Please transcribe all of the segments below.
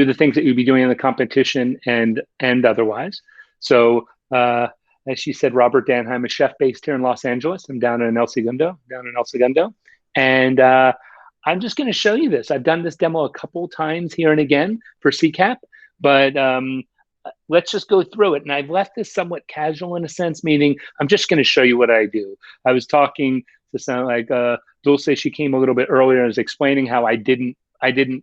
of the things that you'd be doing in the competition and otherwise. So as she said, Robert Danhi, I'm a chef based here in Los Angeles. I'm down in El Segundo, and I'm just going to show you this. I've done this demo a couple times here and again for CCAP, but let's just go through it. And I've left this somewhat casual in a sense, meaning I'm just going to show you what I do. I was talking to sound like Dulce. She came a little bit earlier and was explaining how I didn't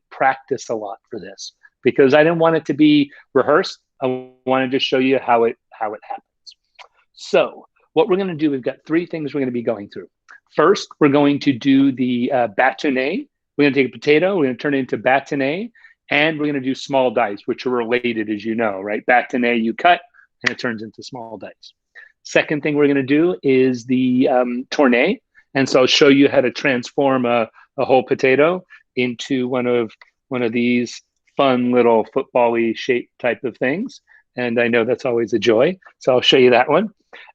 practice a lot for this because I didn't want it to be rehearsed. I wanted to show you how it happens. So what we're going to do, we've got three things we're going to be going through. First, we're going to do the bâtonnet. We're going to take a potato, we're going to turn it into bâtonnet, and we're going to do small dice, which are related, as you know, right? Bâtonnet, you cut, and it turns into small dice. Second thing we're going to do is the tourne. And so I'll show you how to transform a whole potato into one of these fun little football-y shaped type of things. And I know that's always a joy. So I'll show you that one.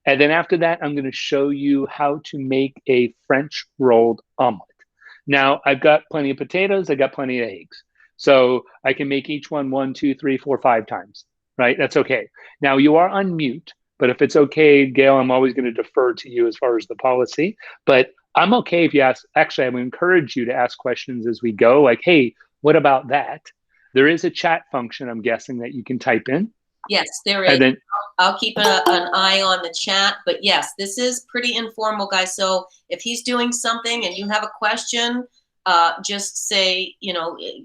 And then after that, I'm going to show you how to make a French rolled omelet. Now, I've got plenty of potatoes. I got plenty of eggs. So I can make each one 1, 2, 3, 4, 5 times, right? That's okay. Now, you are on mute, but if it's okay, Gail, I'm always going to defer to you as far as the policy. But I'm okay if you ask. Actually, I would encourage you to ask questions as we go, like, hey, what about that? There is a chat function, I'm guessing, that you can type in. Yes, there is. Then, I'll keep an eye on the chat. But yes, this is pretty informal, guys. So if he's doing something and you have a question, just say,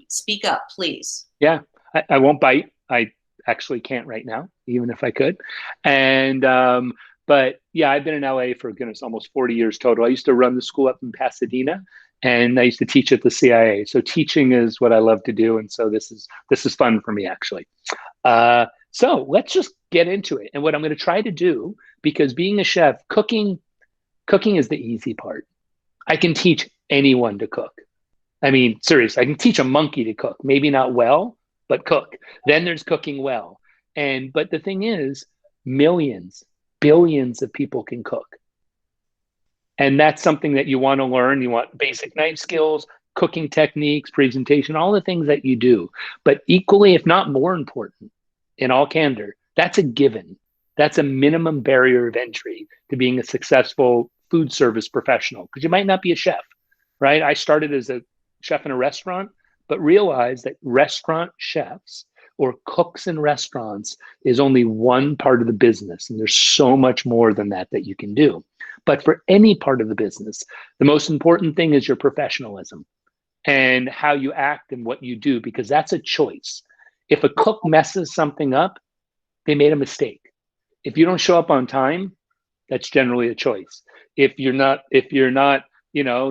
speak up, please. Yeah, I won't bite. I actually can't right now, even if I could. And but yeah, I've been in LA for goodness, almost 40 years total. I used to run the school up in Pasadena, and I used to teach at the CIA. So teaching is what I love to do, and so this is fun for me actually. So let's just get into it. And what I'm going to try to do, because being a chef, cooking is the easy part. I can teach anyone to cook. I mean, seriously, I can teach a monkey to cook. Maybe not well, but cook. Then there's cooking well. But the thing is, millions, billions of people can cook. And that's something that you want to learn. You want basic knife skills, cooking techniques, presentation, all the things that you do. But equally, if not more important, in all candor, that's a given. That's a minimum barrier of entry to being a successful food service professional, because you might not be a chef, right? I started as a chef in a restaurant, but realized that restaurant chefs or cooks in restaurants is only one part of the business. And there's so much more than that you can do. But for any part of the business, the most important thing is your professionalism and how you act and what you do, because that's a choice. If a cook messes something up, they made a mistake. If you don't show up on time, that's generally a choice. If you're not,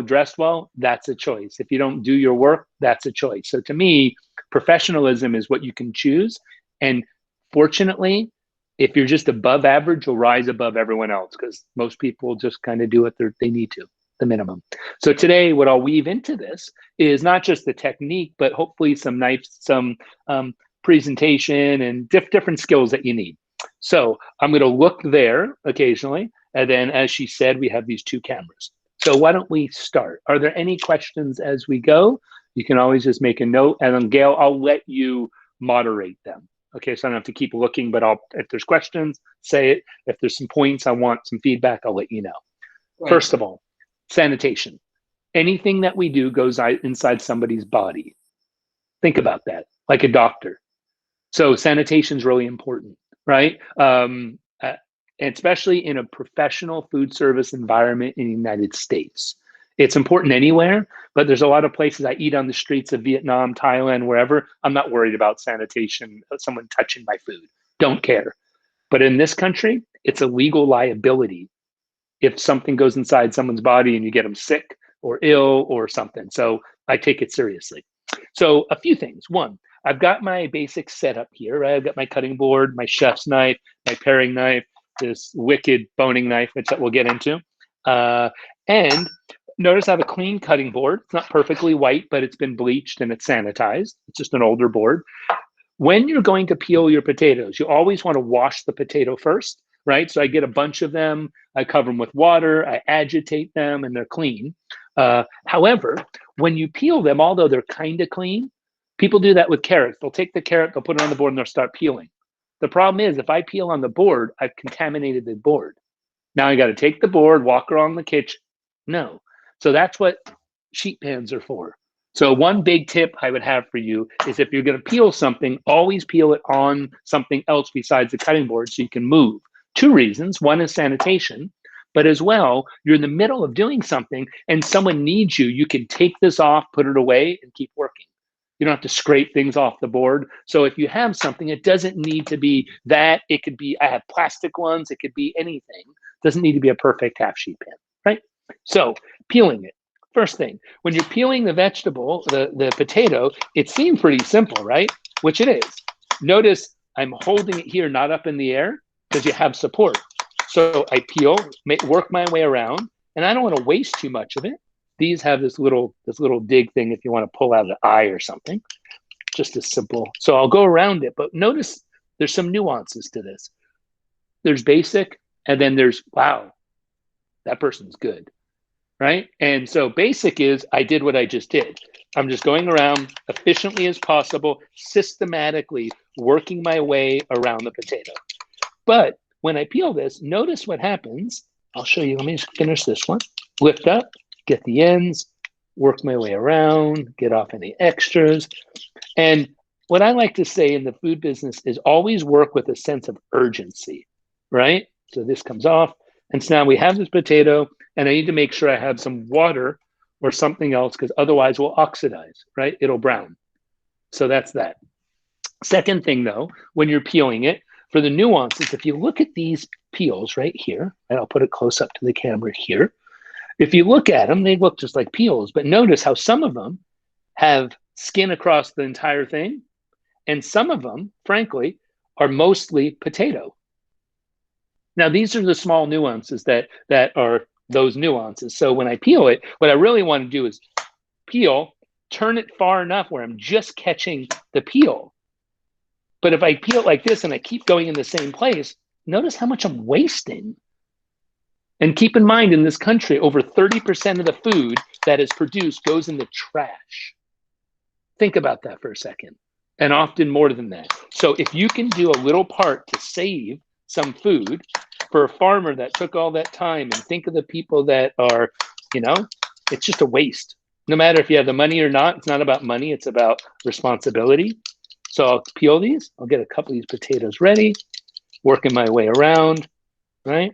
dressed well, that's a choice. If you don't do your work, that's a choice. So to me, professionalism is what you can choose. And fortunately, if you're just above average, you'll rise above everyone else, because most people just kind of do what they need to, the minimum. So today, what I'll weave into this is not just the technique, but hopefully some presentation and different skills that you need. So I'm going to look there occasionally. And then, as she said, we have these 2 cameras. So why don't we start? Are there any questions as we go? You can always just make a note. And then, Gail, I'll let you moderate them. Okay, so I don't have to keep looking, but if there's questions, say it. If there's some points, I want some feedback, I'll let you know. Right. First of all, sanitation. Anything that we do goes inside somebody's body. Think about that, like a doctor. So sanitation is really important, right? Especially in a professional food service environment in the United States. It's important anywhere, but there's a lot of places I eat on the streets of Vietnam, Thailand, wherever. I'm not worried about sanitation, someone touching my food. Don't care. But in this country, it's a legal liability if something goes inside someone's body and you get them sick or ill or something. So I take it seriously. So a few things. One, I've got my basic setup here, right? I've got my cutting board, my chef's knife, my paring knife, this wicked boning knife, which we'll get into. And notice I have a clean cutting board. It's not perfectly white, but it's been bleached and it's sanitized. It's just an older board. When you're going to peel your potatoes, you always want to wash the potato first, right? So I get a bunch of them, I cover them with water, I agitate them, and they're clean. However, when you peel them, although they're kind of clean, People do that with carrots. They'll take the carrot, they'll put it on the board, and they'll start peeling. The problem is, if I peel on the board, I've contaminated the board. Now I got to take the board, walk around the kitchen. No. So that's what sheet pans are for. So one big tip I would have for you is, if you're going to peel something, always peel it on something else besides the cutting board so you can move. Two reasons. One is sanitation, but as well, you're in the middle of doing something and someone needs you. You can take this off, put it away, and keep working. You don't have to scrape things off the board. So if you have something, it doesn't need to be that. It could be, I have plastic ones. It could be anything. It doesn't need to be a perfect half sheet pan, right? So peeling it. First thing, when you're peeling the vegetable, the potato, it seems pretty simple, right? Which it is. Notice I'm holding it here, not up in the air, because you have support. So I peel, work my way around, and I don't want to waste too much of it. These have this little dig thing if you want to pull out an eye or something. Just as simple. So I'll go around it, but notice there's some nuances to this. There's basic, and then there's, wow, that person's good. Right? And so basic is, I did what I just did. I'm just going around efficiently as possible, systematically working my way around the potato. But when I peel this, notice what happens. I'll show you. Let me just finish this one. Lift up, get the ends, work my way around, get off any extras. And what I like to say in the food business is always work with a sense of urgency, right? So this comes off. And so now we have this potato, and I need to make sure I have some water or something else, because otherwise we'll oxidize, right? It'll brown. So that's that. Second thing, though, when you're peeling it, for the nuances, if you look at these peels right here, and I'll put it close up to the camera here. If you look at them, they look just like peels, but notice how some of them have skin across the entire thing, and some of them, frankly, are mostly potato. Now, these are the small nuances that are those nuances. So when I peel it, what I really want to do is peel, turn it far enough where I'm just catching the peel. But if I peel it like this and I keep going in the same place, notice how much I'm wasting. And keep in mind, in this country, over 30% of the food that is produced goes in the trash. Think about that for a second. And often more than that. So if you can do a little part to save some food for a farmer that took all that time, and think of the people that are, it's just a waste. No matter if you have the money or not, it's not about money, it's about responsibility. So I'll peel these, I'll get a couple of these potatoes ready, working my way around, right?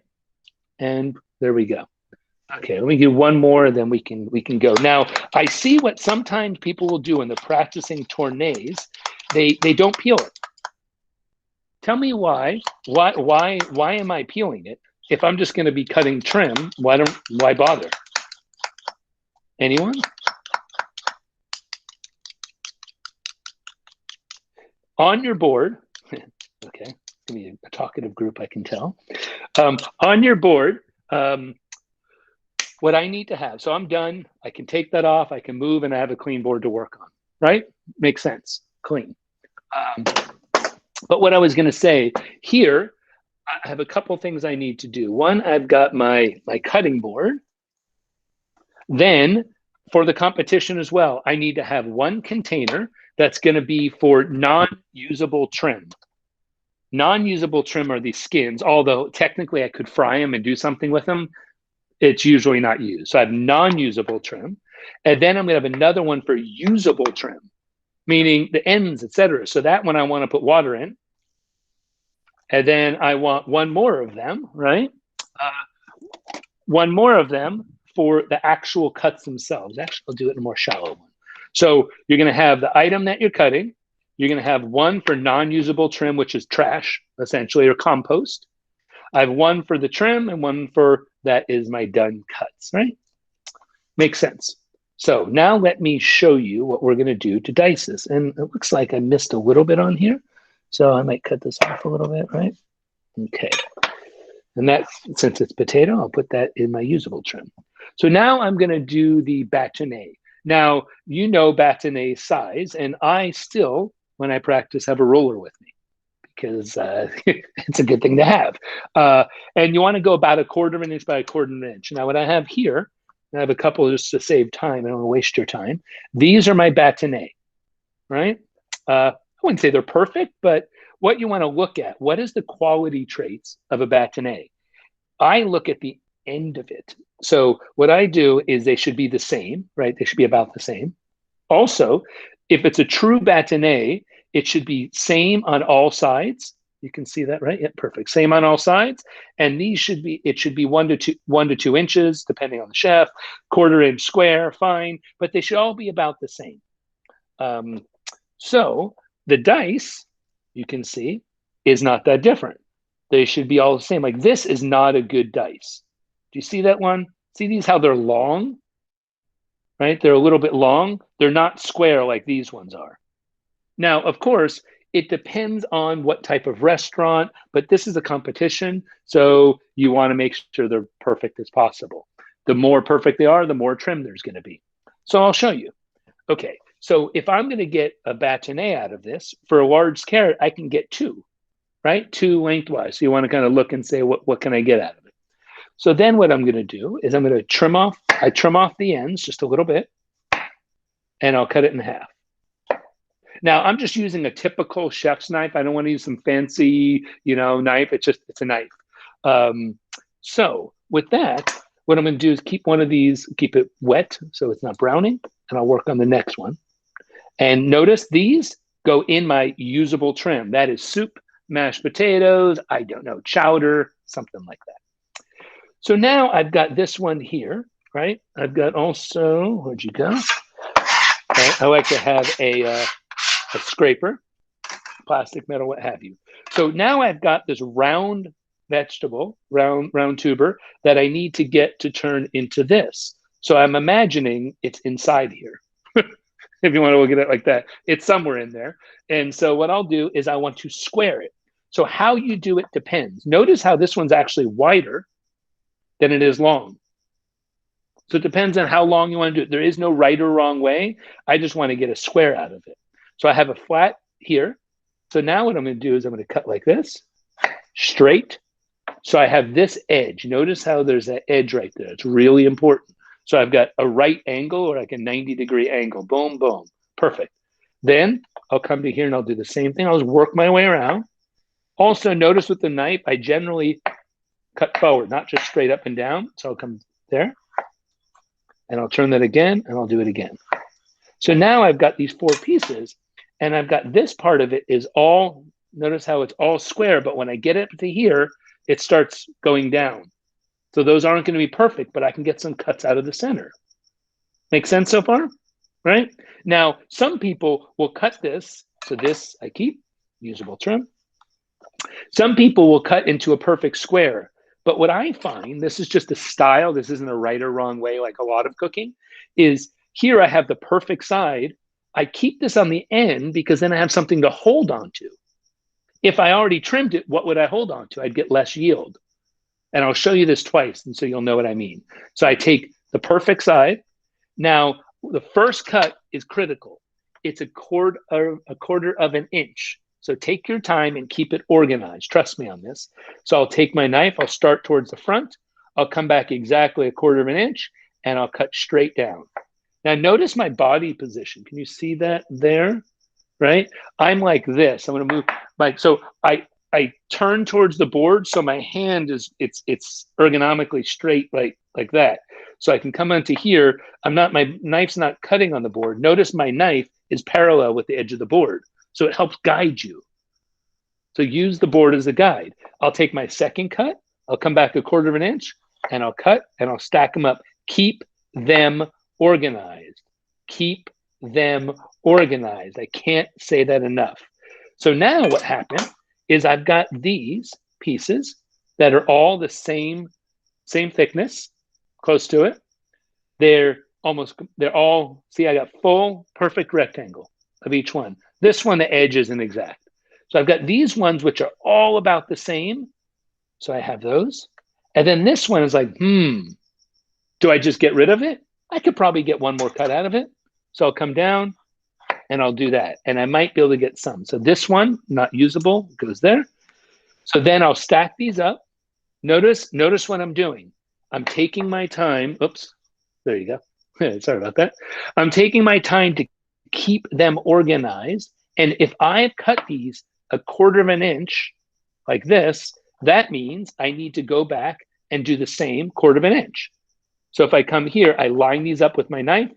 And there we go. Okay, let me do one more, and then we can go. Now, I see what sometimes people will do when they're practicing tournées. They don't peel it. Tell me why am I peeling it? If I'm just going to be cutting trim, why bother? Anyone? On your board, okay, it's gonna be a talkative group, I can tell. On your board, what I need to have, so I'm done, I can take that off, I can move, and I have a clean board to work on, right? Makes sense, clean. But what I was gonna say, here, I have a couple things I need to do. One, I've got my cutting board. Then, for the competition as well, I need to have one container that's gonna be for non-usable trim. Non-usable trim are these skins, although technically I could fry them and do something with them. It's usually not used. So I have non-usable trim. And then I'm gonna have another one for usable trim, meaning the ends, etc. So that one I wanna put water in. And then I want one more of them, right? One more of them for the actual cuts themselves. Actually, I'll do it in a more shallow one. So you're gonna have the item that you're cutting. You're gonna have one for non-usable trim, which is trash, essentially, or compost. I have one for the trim and one for that is my done cuts, right? Makes sense. So now let me show you what we're gonna do to dice this. And it looks like I missed a little bit on here. So I might cut this off a little bit, right? Okay. And that's, since it's potato, I'll put that in my usable trim. So now I'm gonna do the bâtonnet. Now, you know bâtonnet size, and I still, when I practice, have a ruler with me because it's a good thing to have. And you wanna go about 1/4 of an inch by 1/4 of an inch. Now, what I have here, I have a couple just to save time, I don't wanna waste your time. These are my bâtonnet. right? I wouldn't say they're perfect, but what you want to look at, what is the quality traits of a bâtonnet? I look at the end of it. So what I do is they should be the same, right? They should be about the same. Also, if it's a true bâtonnet, it should be same on all sides. You can see that, right? Yeah, perfect. Same on all sides. And these should be, it should be 1 to 2 inches, depending on the chef, 1/4 inch square, fine, but they should all be about the same. So the dice, you can see, is not that different. They should be all the same. Like this is not a good dice. Do you see that one? See these, how they're long, right? They're a little bit long. They're not square like these ones are. Now, of course, it depends on what type of restaurant, but this is a competition. So you want to make sure they're perfect as possible. The more perfect they are, the more trim there's going to be. So I'll show you. Okay, so if I'm going to get a bâtonnet out of this, for a large carrot, I can get two, right? Two lengthwise. So you want to kind of look and say, what can I get out of it? So then what I'm going to do is I'm going to trim off the ends just a little bit, and I'll cut it in half. Now, I'm just using a typical chef's knife. I don't want to use some fancy, knife. It's a knife. So with that, what I'm going to do is keep one of these, keep it wet so it's not browning, and I'll work on the next one. And notice these go in my usable trim. That is soup, mashed potatoes, I don't know, chowder, something like that. So now I've got this one here, right? I've got also, where'd you go? I like to have a scraper, plastic, metal, what have you. So now I've got this round vegetable, round tuber that I need to get to turn into this. So I'm imagining it's inside here. If you want to look at it like that, it's somewhere in there. And so what I'll do is I want to square it. So how you do it depends. Notice how this one's actually wider than it is long. So it depends on how long you want to do it. There is no right or wrong way. I just want to get a square out of it. So I have a flat here. So now what I'm going to do is I'm going to cut like this, straight. So I have this edge. Notice how there's that edge right there. It's really important. So I've got a right angle or like a 90-degree angle. Boom, boom. Perfect. Then I'll come to here and I'll do the same thing. I'll just work my way around. Also, notice with the knife, I generally cut forward, not just straight up and down. So I'll come there and I'll turn that again and I'll do it again. So now I've got these 4 pieces and I've got this part of it is all, notice how it's all square, but when I get it to here, it starts going down. So those aren't going to be perfect, but I can get some cuts out of the center. Make sense so far? Right? Now, some people will cut this. So this I keep, usable trim. Some people will cut into a perfect square. But what I find, this is just a style, this isn't a right or wrong way like a lot of cooking, is here I have the perfect side. I keep this on the end because then I have something to hold on to. If I already trimmed it, what would I hold on to? I'd get less yield. And I'll show you this twice, and so you'll know what I mean. So I take the perfect side. Now, the first cut is critical. It's a quarter of an inch. So take your time and keep it organized. Trust me on this. So I'll take my knife. I'll start towards the front. I'll come back exactly a 1/4 of an inch, and I'll cut straight down. Now, notice my body position. Can you see that there? Right? I'm like this. I'm going to move. So I turn towards the board, so my hand is it's ergonomically straight like that. So I can come onto here. My knife's not cutting on the board. Notice my knife is parallel with the edge of the board, so it helps guide you. So use the board as a guide. I'll take my second cut. I'll come back a 1/4 of an inch, and I'll cut and I'll stack them up. Keep them organized. Keep them organized. I can't say that enough. So now what happened is I've got these pieces that are all the same thickness, close to it. They're all, see, I got full, perfect rectangle of each one. This one, the edge isn't exact. So I've got these ones which are all about the same. So I have those. And then this one is like, do I just get rid of it? I could probably get one more cut out of it. So I'll come down and I'll do that. And I might be able to get some. So this one, not usable, goes there. So then I'll stack these up. Notice what I'm doing. I'm taking my time. Oops, there you go. Sorry about that. I'm taking my time to keep them organized. And if I've cut these 1/4 of an inch like this, that means I need to go back and do the same 1/4 of an inch. So if I come here, I line these up with my knife,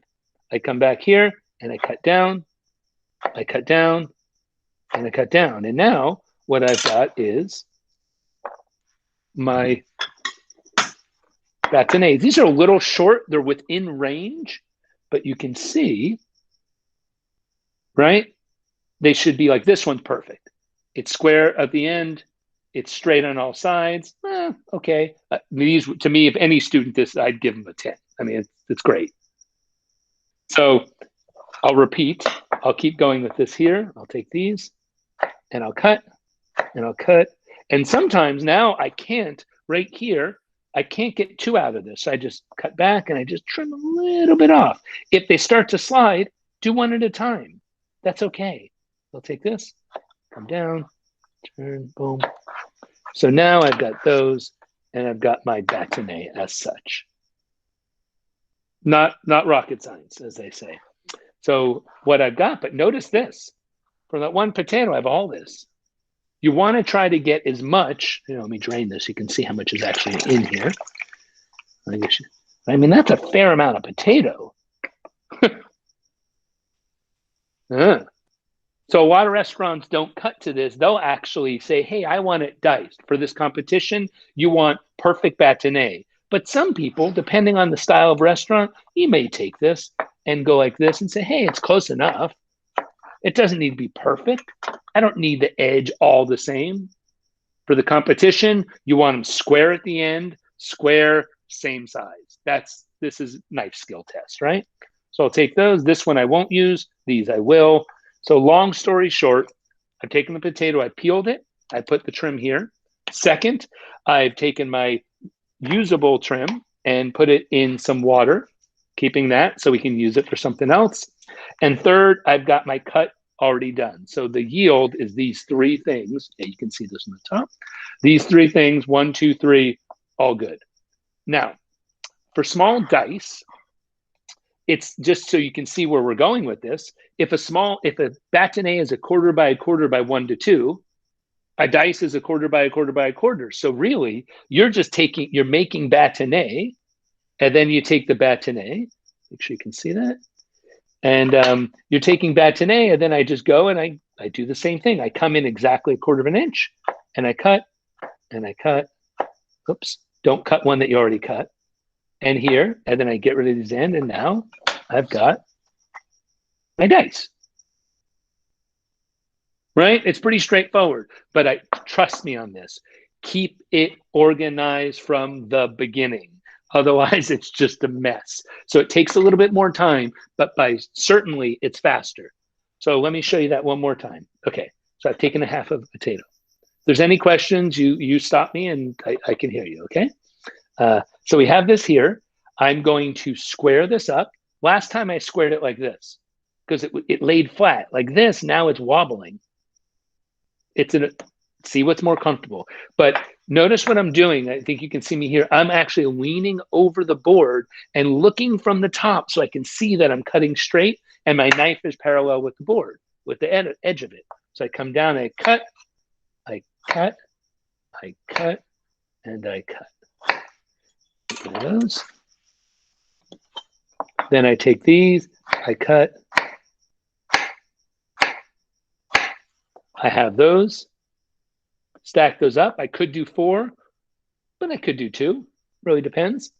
I come back here and I cut down, I cut down, and I cut down. And now what I've got is my bâtonnets. These are a little short, they're within range, but you can see, right? They should be like this one's perfect. It's square at the end, it's straight on all sides. Okay. These, to me, if any student this, I'd give them a 10. I mean, it's great. So I'll repeat. I'll keep going with this here. I'll take these and I'll cut and I'll cut. And sometimes now I can't, right here, I can't get 2 out of this. So I just cut back and I just trim a little bit off. If they start to slide, do one at a time. That's okay. I'll take this, come down, turn, boom. So now I've got those and I've got my bâtonnet as such. Not rocket science, as they say. So what I've got, but notice this, from that one potato, I have all this. You want to try to get as much, let me drain this so you can see how much is actually in here. I mean, that's a fair amount of potato. So a lot of restaurants don't cut to this. They'll actually say, hey, I want it diced. For this competition, you want perfect bâtonnet. But some people, depending on the style of restaurant, you may take this and go like this and say, hey, it's close enough. It doesn't need to be perfect. I don't need the edge all the same. For the competition, you want them square at the end, square, same size. This is knife skill test, right? So I'll take those. This one I won't use. These I will. So long story short, I've taken the potato, I peeled it, I put the trim here. Second, I've taken my usable trim and put it in some water, keeping that so we can use it for something else. And third, I've got my cut already done. So the yield is these 3 things. Yeah, you can see this on the top. These 3 things, 1, 2, 3, all good. Now, for small dice, it's just so you can see where we're going with this. If a bâtonnet is 1/4 by 1/4 by 1 to 2, a dice is 1/4 by 1/4 by 1/4. So really, you're making bâtonnet, and then you take the bâtonnet. Make sure you can see that. And you're taking bâtonnet, and then I just go and I do the same thing. I come in exactly 1/4 of an inch, and I cut, and I cut. Oops, don't cut one that you already cut. And here, and then I get rid of these ends, and now I've got my dice. Right? It's pretty straightforward, but trust me on this. Keep it organized from the beginning. Otherwise, it's just a mess. So it takes a little bit more time, but certainly it's faster. So let me show you that one more time. Okay, so I've taken 1/2 of a potato. If there's any questions, you stop me and I can hear you, okay? So we have this here. I'm going to square this up. Last time I squared it like this because it laid flat. Like this, now it's wobbling. See what's more comfortable. But notice what I'm doing. I think you can see me here. I'm actually leaning over the board and looking from the top so I can see that I'm cutting straight and my knife is parallel with the board, with the edge of it. So I come down, I cut, I cut, I cut, and I cut. Those. Then I take these, I cut. I have those. Stack those up. I could do 4, but I could do 2. Really depends.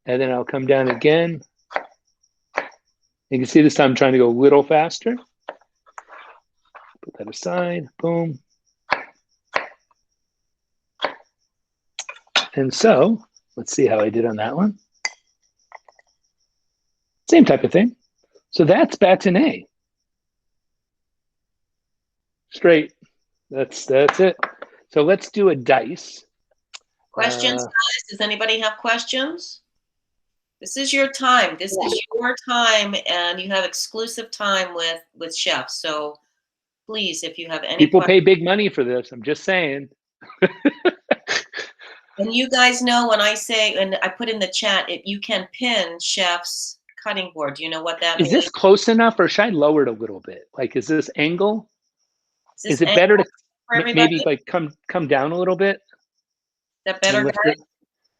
And then I'll come down again. You can see this time I'm trying to go a little faster. Put that aside. Boom. And so, let's see how I did on that one. Same type of thing. So that's bâtonnet. Straight. That's it. So let's do a dice. Questions, guys? Does anybody have questions? This is your time. This is your time, and you have exclusive time with chefs. So please, if you have any people pay big money for this. I'm just saying. And you guys know when I say, and I put in the chat, if you can pin chef's cutting board. Do you know what that Is this means? close enough, or should I lower it a little bit? Like, is this angle? Is this Is it better to angle for everybody? maybe like come down a little bit Is that and better, lift guys? it?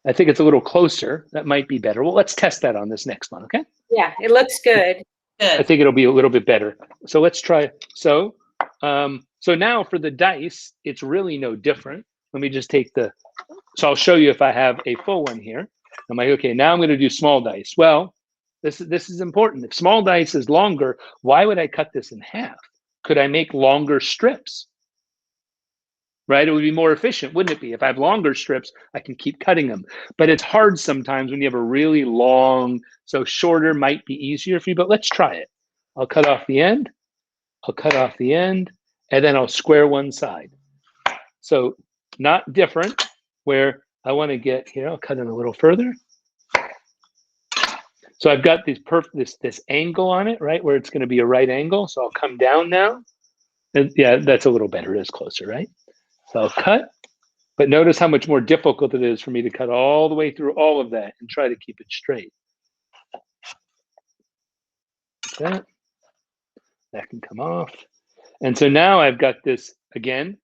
I think it's a little closer. That might be better. Well, let's test that on this next one, okay? Yeah, it looks good. I Good. think it'll be a little bit better. So let's try. So now for the dice, it's really no different. Let me just take the, so I'll show you if I have a full one here. I'm like, okay, now I'm going to do small dice. Well, this is important. If small dice is longer, why would I cut this in half? Could I make longer strips? Right? It would be more efficient, wouldn't it be? If I have longer strips, I can keep cutting them. But it's hard sometimes when you have a really long, so shorter might be easier for you, but let's try it. I'll cut off the end. I'll cut off the end, and then I'll square one side. So not different, where I want to get here. I'll cut in a little further. So I've got this angle on it, right, where it's going to be a right angle. So I'll come down now. And yeah, that's a little better. It is closer, right? So I'll cut, but notice how much more difficult it is for me to cut all the way through all of that and try to keep it straight. Like that can come off. And so now I've got this again.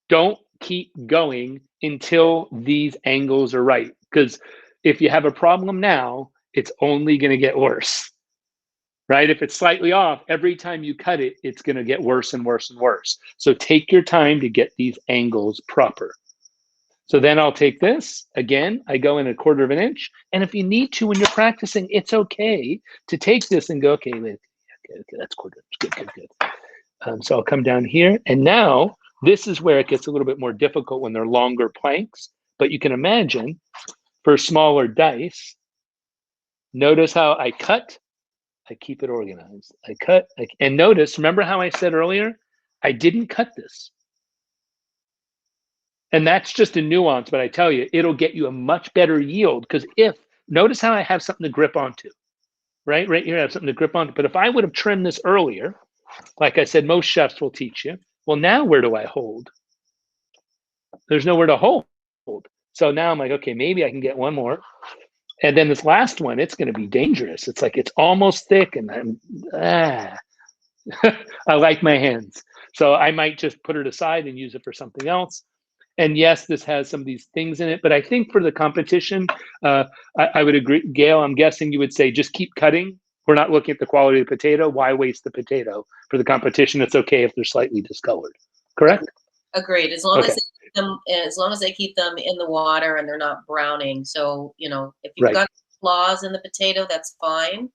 Don't keep going until these angles are right, because if you have a problem now, it's only going to get worse, right? If it's slightly off, every time you cut it, it's going to get worse and worse and worse. So take your time to get these angles proper. So then I'll take this, again, I go in 1/4 of an inch. And if you need to, when you're practicing, it's okay to take this and go, okay, wait, okay, that's 1/4 inch, good. So I'll come down here, and now this is where it gets a little bit more difficult when they're longer planks, but you can imagine for smaller dice, notice how I cut, I keep it organized. I cut, and notice, remember how I said earlier, I didn't cut this. And that's just a nuance, but I tell you, it'll get you a much better yield, because notice how I have something to grip onto, right? Right here, I have something to grip onto. But if I would have trimmed this earlier, like I said, most chefs will teach you, well, now where do I hold? There's nowhere to hold. So now I'm like, okay, maybe I can get one more. And then this last one, it's going to be dangerous. It's like, it's almost thick, and I like my hands. So I might just put it aside and use it for something else. And yes, this has some of these things in it, but I think for the competition, I would agree. Gail, I'm guessing you would say, just keep cutting. We're not looking at the quality of the potato. Why waste the potato? For the competition, it's okay if they're slightly discolored. Correct? Agreed. As long Okay. as long as they keep them in the water and they're not browning. So, if you've Right. got flaws in the potato, that's fine,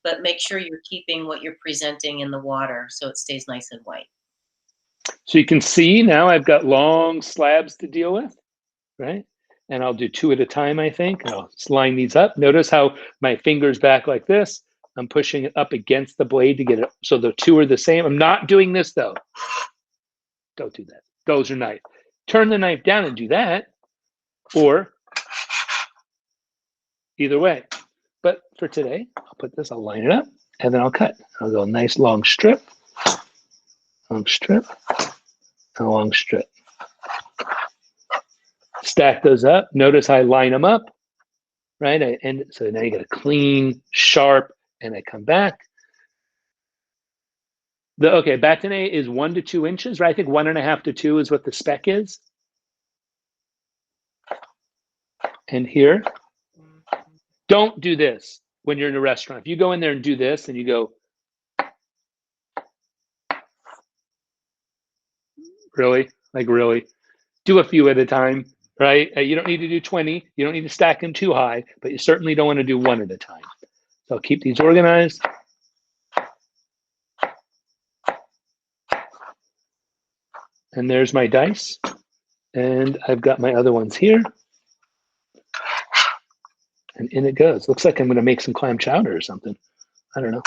but make sure you're keeping what you're presenting in the water so it stays nice and white. So you can see now I've got long slabs to deal with, right? And I'll do 2 at a time, I think. And I'll line these up. Notice how my finger's back like this. I'm pushing it up against the blade to get it so the 2 are the same. I'm not doing this though. Don't do that. Those are knife. Turn the knife down and do that, or either way. But for today, I'll put this, I'll line it up, and then I'll cut. I'll go a nice long strip, and a long strip. Stack those up. Notice I line them up, right? So now you get a clean, sharp, and I come back. Okay, bâtonnet is 1 to 2 inches, right? I think 1.5 to 2 is what the spec is. And here, don't do this when you're in a restaurant. If you go in there and do this and you go, really? Like, really? Do a few at a time, right? You don't need to do 20. You don't need to stack them too high, but you certainly don't want to do 1 at a time. So I'll keep these organized. And there's my dice. And I've got my other ones here. And in it goes. Looks like I'm going to make some clam chowder or something. I don't know.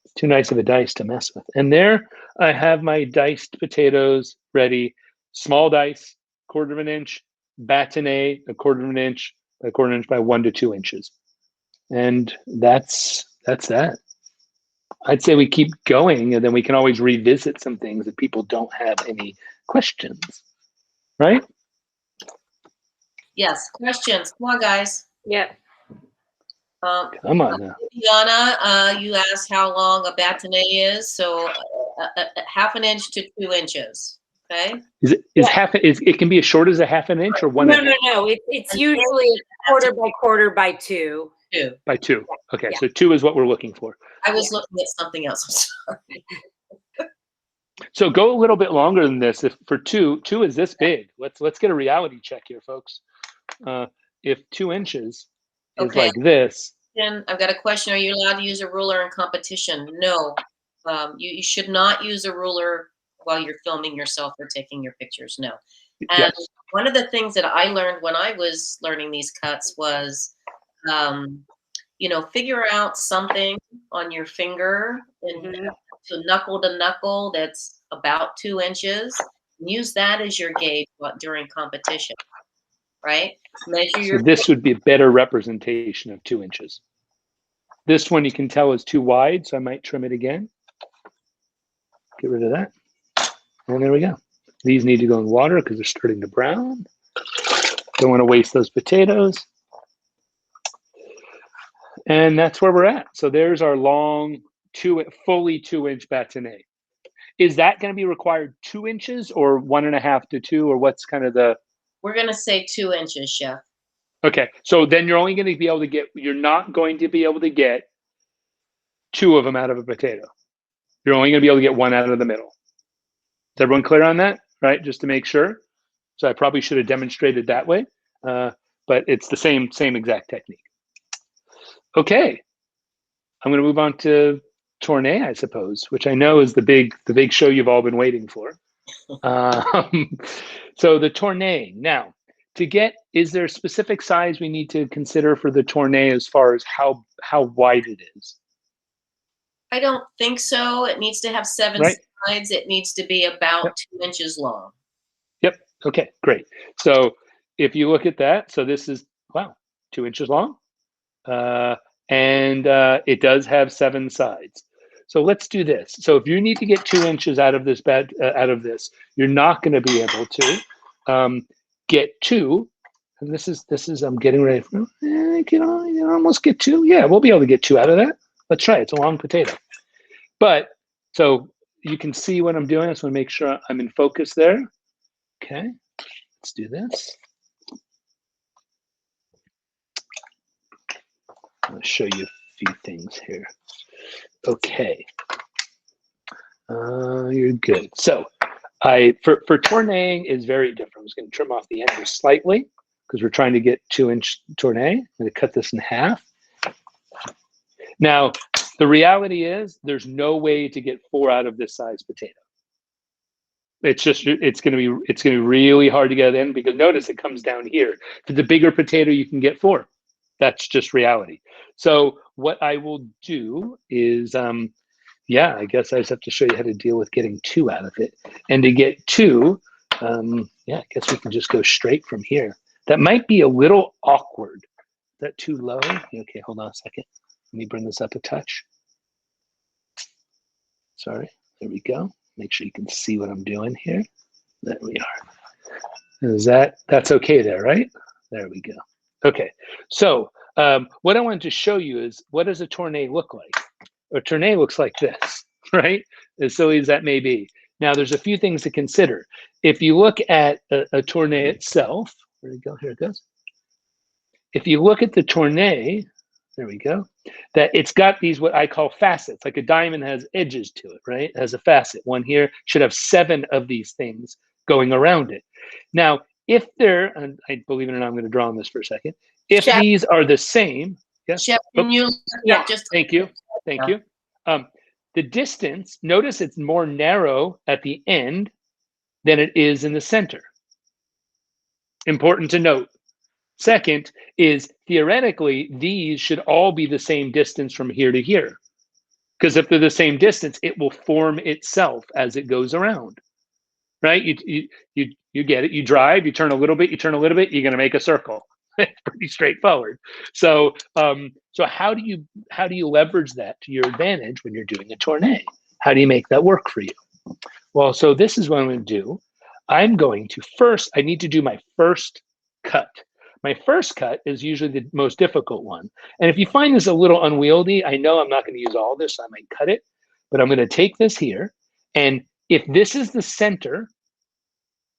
It's too nice of a dice to mess with. And there I have my diced potatoes ready. Small dice, 1/4 of an inch. Bâtonnet, 1/4 of an inch, by 1/4 inch by 1 to 2 inches. And that's that. I'd say we keep going, and then we can always revisit some things if people don't have any questions, right? Yes, questions. Come on, guys. Yeah. Come on now. Diana, you asked how long a bâtonnet is, so half an inch to 2 inches. Okay. Is it can be as short as a half an inch or one inch? No. It's usually quarter by quarter by 2. By 2. Okay, yeah. So 2 is what we're looking for. I was looking at something else. I'm sorry. So go a little bit longer than this. If for 2 is this big. Let's get a reality check here, folks. If 2 inches is like this. Then I've got a question. Are you allowed to use a ruler in competition? No. You should not use a ruler while you're filming yourself or taking your pictures. No. And yes. One of the things that I learned when I was learning these cuts was, figure out something on your finger and so knuckle to knuckle that's about 2 inches. Use that as your gauge during competition, right? Measure your. So this would be a better representation of 2 inches. This one you can tell is too wide, so I might trim it again. Get rid of that. And there we go. These need to go in water because they're starting to brown. Don't want to waste those potatoes. And that's where we're at. So there's our long, fully 2 inch bâtonnet. Is that going to be required 2 inches or 1.5 to 2, or what's kind of the? We're going to say 2 inches, Chef. Okay. So then you're only going to be able to you're not going to be able to get 2 of them out of a potato. You're only going to be able to get 1 out of the middle. Is everyone clear on that? Right? Just to make sure. So I probably should have demonstrated that way, but it's the same exact technique. Okay, I'm going to move on to tourne, I suppose, which I know is the big show you've all been waiting for. So the tourne. Now, is there a specific size we need to consider for the tourne as far as how wide it is? I don't think so. It needs to have 7 sides. It needs to be about 2 inches long. Yep. Okay, great. So if you look at that, so this is, 2 inches long. And it does have 7 sides. So let's do this. So if you need to get 2 inches out of this you're not going to be able to get 2. And this is I'm getting ready for. I can almost get 2. Yeah, we'll be able to get 2 out of that. Let's try it. It's a long potato. But so you can see what I'm doing. I just want to make sure I'm in focus there. Okay, let's do this. I'm going to show you a few things here. Okay, you're good. So for tourneing is very different. I'm just going to trim off the end slightly because we're trying to get 2 inch tourne. I'm going to cut this in half. Now, the reality is there's no way to get 4 out of this size potato. It's going to be really hard to get in because notice it comes down here. For the bigger potato, you can get 4. That's just reality. So what I will do is, I guess I just have to show you how to deal with getting 2 out of it. And to get 2, I guess we can just go straight from here. That might be a little awkward. Is that too low? Okay, hold on a second. Let me bring this up a touch. Sorry, there we go. Make sure you can see what I'm doing here. There we are. That's okay there, right? There we go. Okay, so what I wanted to show you is what does a tourne look like? A tourne looks like this, right? As silly as that may be. Now, there's a few things to consider. If you look at a tourne itself, where we go? Here it goes. If you look at the tourne, there we go, that it's got these what I call facets, like a diamond has edges to it, right? It has a facet. One here should have 7 of these things going around it. Now, if they're, and I believe it or not, I'm going to draw on this for a second. If Chef, these are the same, yes. Chef, can you? Yeah, just thank you. The distance, notice it's more narrow at the end than it is in the center. Important to note. Second is theoretically, these should all be the same distance from here to here. Because if they're the same distance, it will form itself as it goes around. Right? You get it. You drive, you turn a little bit, you're going to make a circle. It's pretty straightforward. So how do you leverage that to your advantage when you're doing a tourne? How do you make that work for you? Well, so this is what I'm going to do. I'm going to first, I need to do my first cut. My first cut is usually the most difficult one. And if you find this a little unwieldy, I know I'm not going to use all this, so I might cut it, but I'm going to take this here. And if this is the center,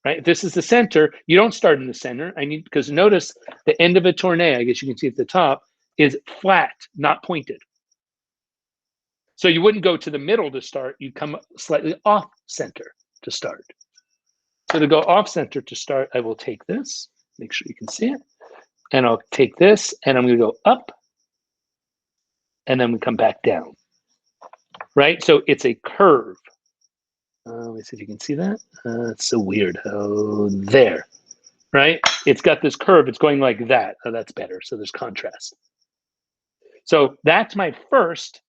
right? If this is the center, you don't start in the center. Because notice the end of a tourne, I guess you can see at the top, is flat, not pointed. So you wouldn't go to the middle to start, you come slightly off center to start. So to go off center to start, I will take this, make sure you can see it, and I'll take this, and I'm gonna go up, and then we come back down, right? So it's a curve. Let me see if you can see that. It's so weird. Oh, there, right? It's got this curve, it's going like that. Oh, that's better, so there's contrast. So that's my first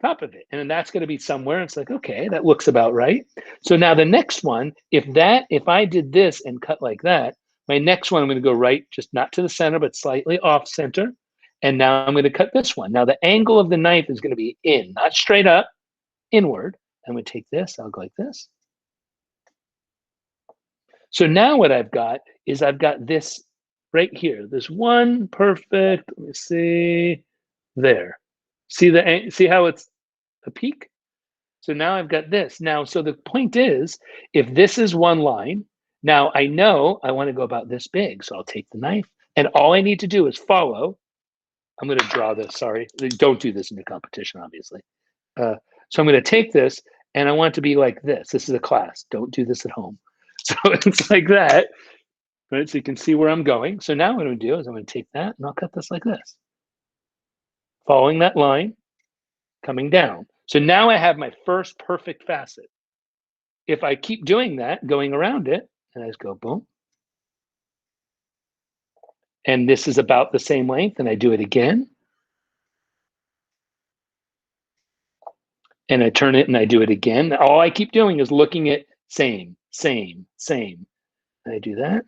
top of it, and then that's going to be somewhere. It's like, okay, that looks about right. So now the next one, if I did this and cut like that, my next one I'm going to go right, just not to the center, but slightly off center. And now I'm going to cut this one. Now the angle of the knife is going to be in, not straight up, inward. I'm going to take this, I'll go like this. So now what I've got is I've got this right here. This one perfect, let me see, there. See how it's a peak? So now I've got this. Now, so the point is, if this is one line, now I know I want to go about this big. So I'll take the knife, and all I need to do is follow. I'm going to draw this, sorry. Don't do this in your competition, obviously. So I'm going to take this, and I want it to be like this. This is a class. Don't do this at home. So it's like that, right? So you can see where I'm going. So now what I'm going to do is I'm going to take that, and I'll cut this like this. Following that line, coming down. So now I have my first perfect facet. If I keep doing that, going around it, and I just go boom, and this is about the same length, and I do it again, and I turn it and I do it again. All I keep doing is looking at same, same, same. And I do that,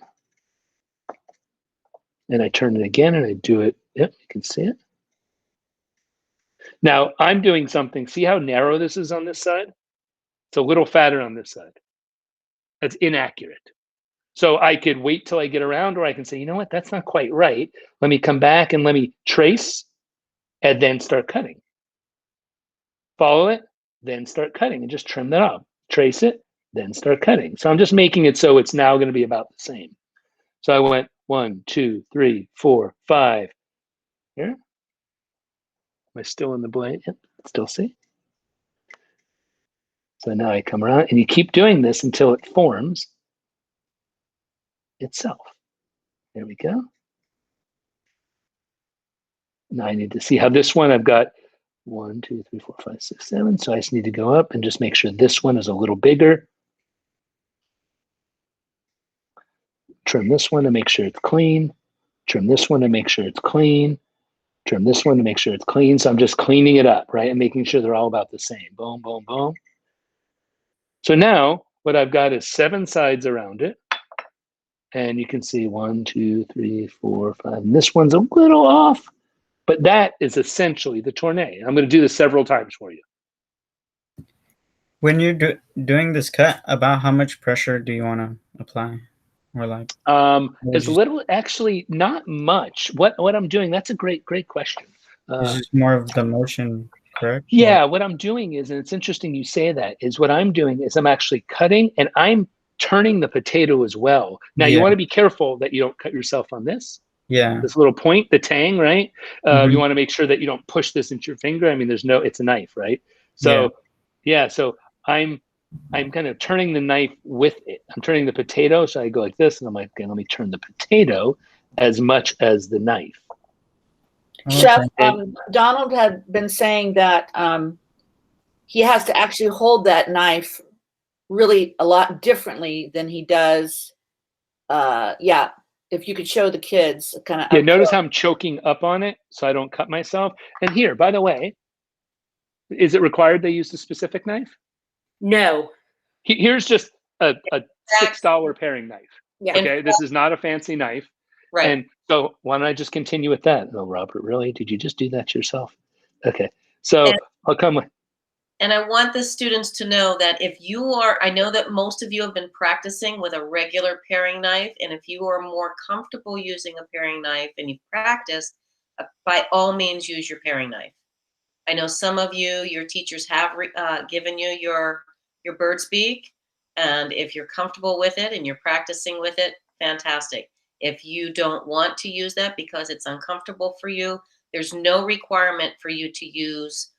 and I turn it again, and I do it. Yep, you can see it. Now I'm doing something. See how narrow this is on this side? It's a little fatter on this side. That's inaccurate. So I could wait till I get around, or I can say, you know what, that's not quite right. Let me come back and let me trace and then start cutting. Follow it, then start cutting and just trim that off. Trace it, then start cutting. So I'm just making it so it's now going to be about the same. So I went 1, 2, 3, 4, 5. Here. Am I still in the blade? Yep, still see. So now I come around, and you keep doing this until it forms itself. There we go. Now I need to see how this one, I've got 1, 2, 3, 4, 5, 6, 7. So I just need to go up and just make sure this one is a little bigger. Trim this one to make sure it's clean. Trim this one to make sure it's clean. Trim this one to make sure it's clean. So I'm just cleaning it up, right? And making sure they're all about the same. Boom, boom, boom. So now what I've got is 7 sides around it. And you can see 1, 2, 3, 4, 5. And this one's a little off, but that is essentially the tourne. I'm going to do this several times for you. When you're doing this cut, about how much pressure do you want to apply? Or like as little, actually not much. What I'm doing, that's a great question. It's just more of the motion, correct? Yeah, what I'm doing is, and it's interesting you say that, is what I'm doing is I'm actually cutting, and I'm turning the potato as well. Now you want to be careful that you don't cut yourself on this. Yeah. This little point, the tang, right? You want to make sure that you don't push this into your finger. I mean, it's a knife, right? So yeah, so I'm kind of turning the knife with it. I'm turning the potato, so I go like this, and I'm like, okay, let me turn the potato as much as the knife. Chef, Donald had been saying that he has to actually hold that knife really a lot differently than he does. If you could show the kids kind of. Yeah, notice how I'm choking up on it so I don't cut myself. And here, by the way, is it required they use a specific knife? No. Here's just a $6 paring knife. Yeah. Okay, this is not a fancy knife. Right. And so why don't I just continue with that? No, Robert, really? Did you just do that yourself? Okay, so I'll come with. And I want the students to know that if you are, I know that most of you have been practicing with a regular paring knife, and if you are more comfortable using a paring knife and you've practiced, by all means use your paring knife. I know some of you, your teachers have given you your bird's beak, and if you're comfortable with it and you're practicing with it, fantastic. If you don't want to use that because it's uncomfortable for you, there's no requirement for you to use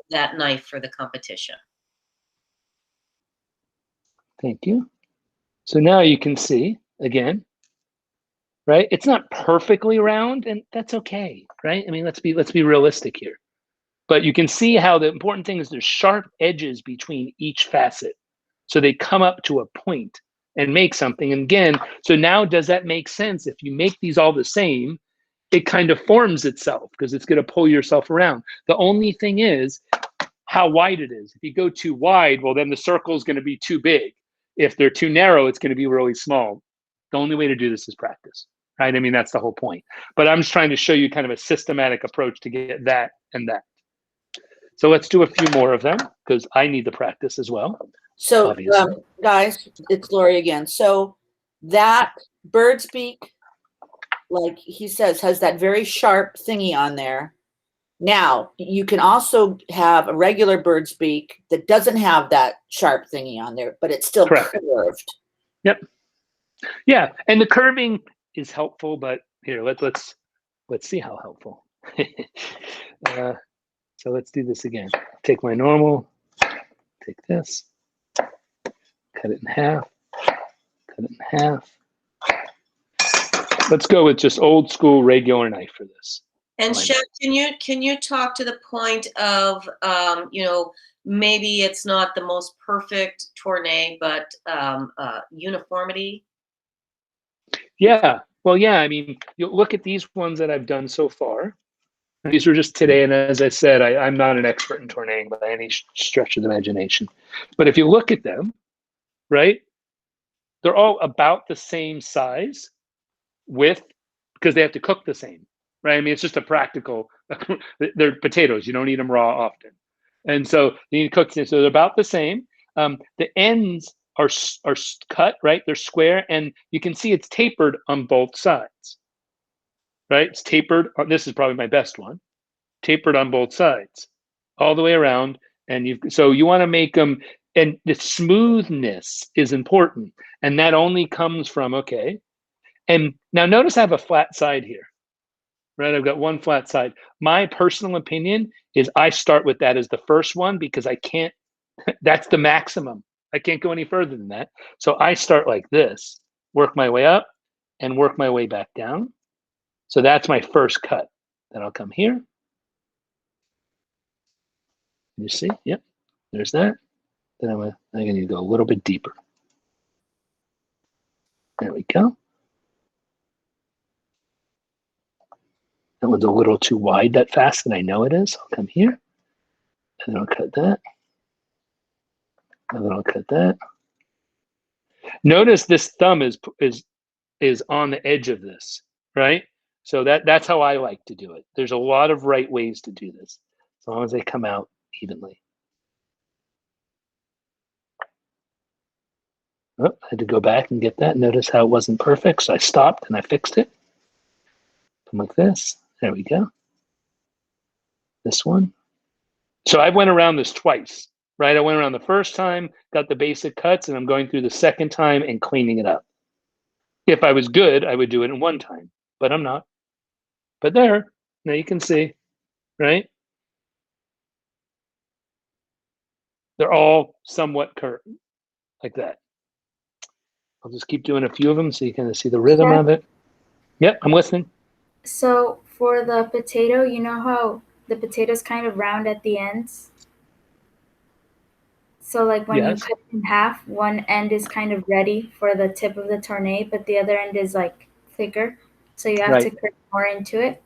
that knife for the competition. Thank you. So now you can see again, right? It's not perfectly round, and that's okay, right? I mean, let's be realistic here. But you can see how the important thing is there's sharp edges between each facet. So they come up to a point and make something. And again, so now does that make sense? If you make these all the same, it kind of forms itself because it's going to pull yourself around. The only thing is how wide it is. If you go too wide, well, then the circle is going to be too big. If they're too narrow, it's going to be really small. The only way to do this is practice, right? I mean, that's the whole point. But I'm just trying to show you kind of a systematic approach to get that and that. So let's do a few more of them because I need the practice as well. So, guys, it's Lori again. So that bird's beak, like he says, has that very sharp thingy on there. Now, you can also have a regular bird's beak that doesn't have that sharp thingy on there, but it's still curved. Yep. Yeah, and the curving is helpful, but here, let's see how helpful. So let's do this again. Take my normal, take this, cut it in half, cut it in half. Let's go with just old school regular knife for this. And Chef, can you talk to the point of you know, maybe it's not the most perfect tourne, but uniformity? Yeah, well, yeah. I mean, you look at these ones that I've done so far. These were just today, and as I said, I'm not an expert in tourneing by any stretch of the imagination. But if you look at them, right, they're all about the same size because they have to cook the same, right? I mean, it's just a practical, they're potatoes. You don't eat them raw often. And so you need to cook them. So they're about the same. The ends are cut, right? They're square, and you can see it's tapered on both sides, right? It's tapered. This is probably my best one. Tapered on both sides, all the way around. And so you want to make them, and the smoothness is important. And that only comes from, okay. And now notice I have a flat side here, right? I've got one flat side. My personal opinion is I start with that as the first one because I can't, that's the maximum. I can't go any further than that. So I start like this, work my way up and work my way back down. So that's my first cut. Then I'll come here. You see? Yep. There's that. Then I'm going to go a little bit deeper. There we go. That one's a little too wide that fast, and I know it is. I'll come here, and then I'll cut that. And then I'll cut that. Notice this thumb is on the edge of this, right? So that's how I like to do it. There's a lot of right ways to do this, as long as they come out evenly. Oh, I had to go back and get that. Notice how it wasn't perfect, so I stopped and I fixed it. Come like this. There we go. This one. So I went around this twice, right? I went around the first time, got the basic cuts, and I'm going through the second time and cleaning it up. If I was good, I would do it in one time, but I'm not. But there, now you can see, right? They're all somewhat curved, like that. I'll just keep doing a few of them so you can see the rhythm of it. Yep, I'm listening. So for the potato, you know how the potato's kind of round at the ends? So like when you cut it in half, one end is kind of ready for the tip of the tourne, but the other end is like thicker. So you have to cut more into it.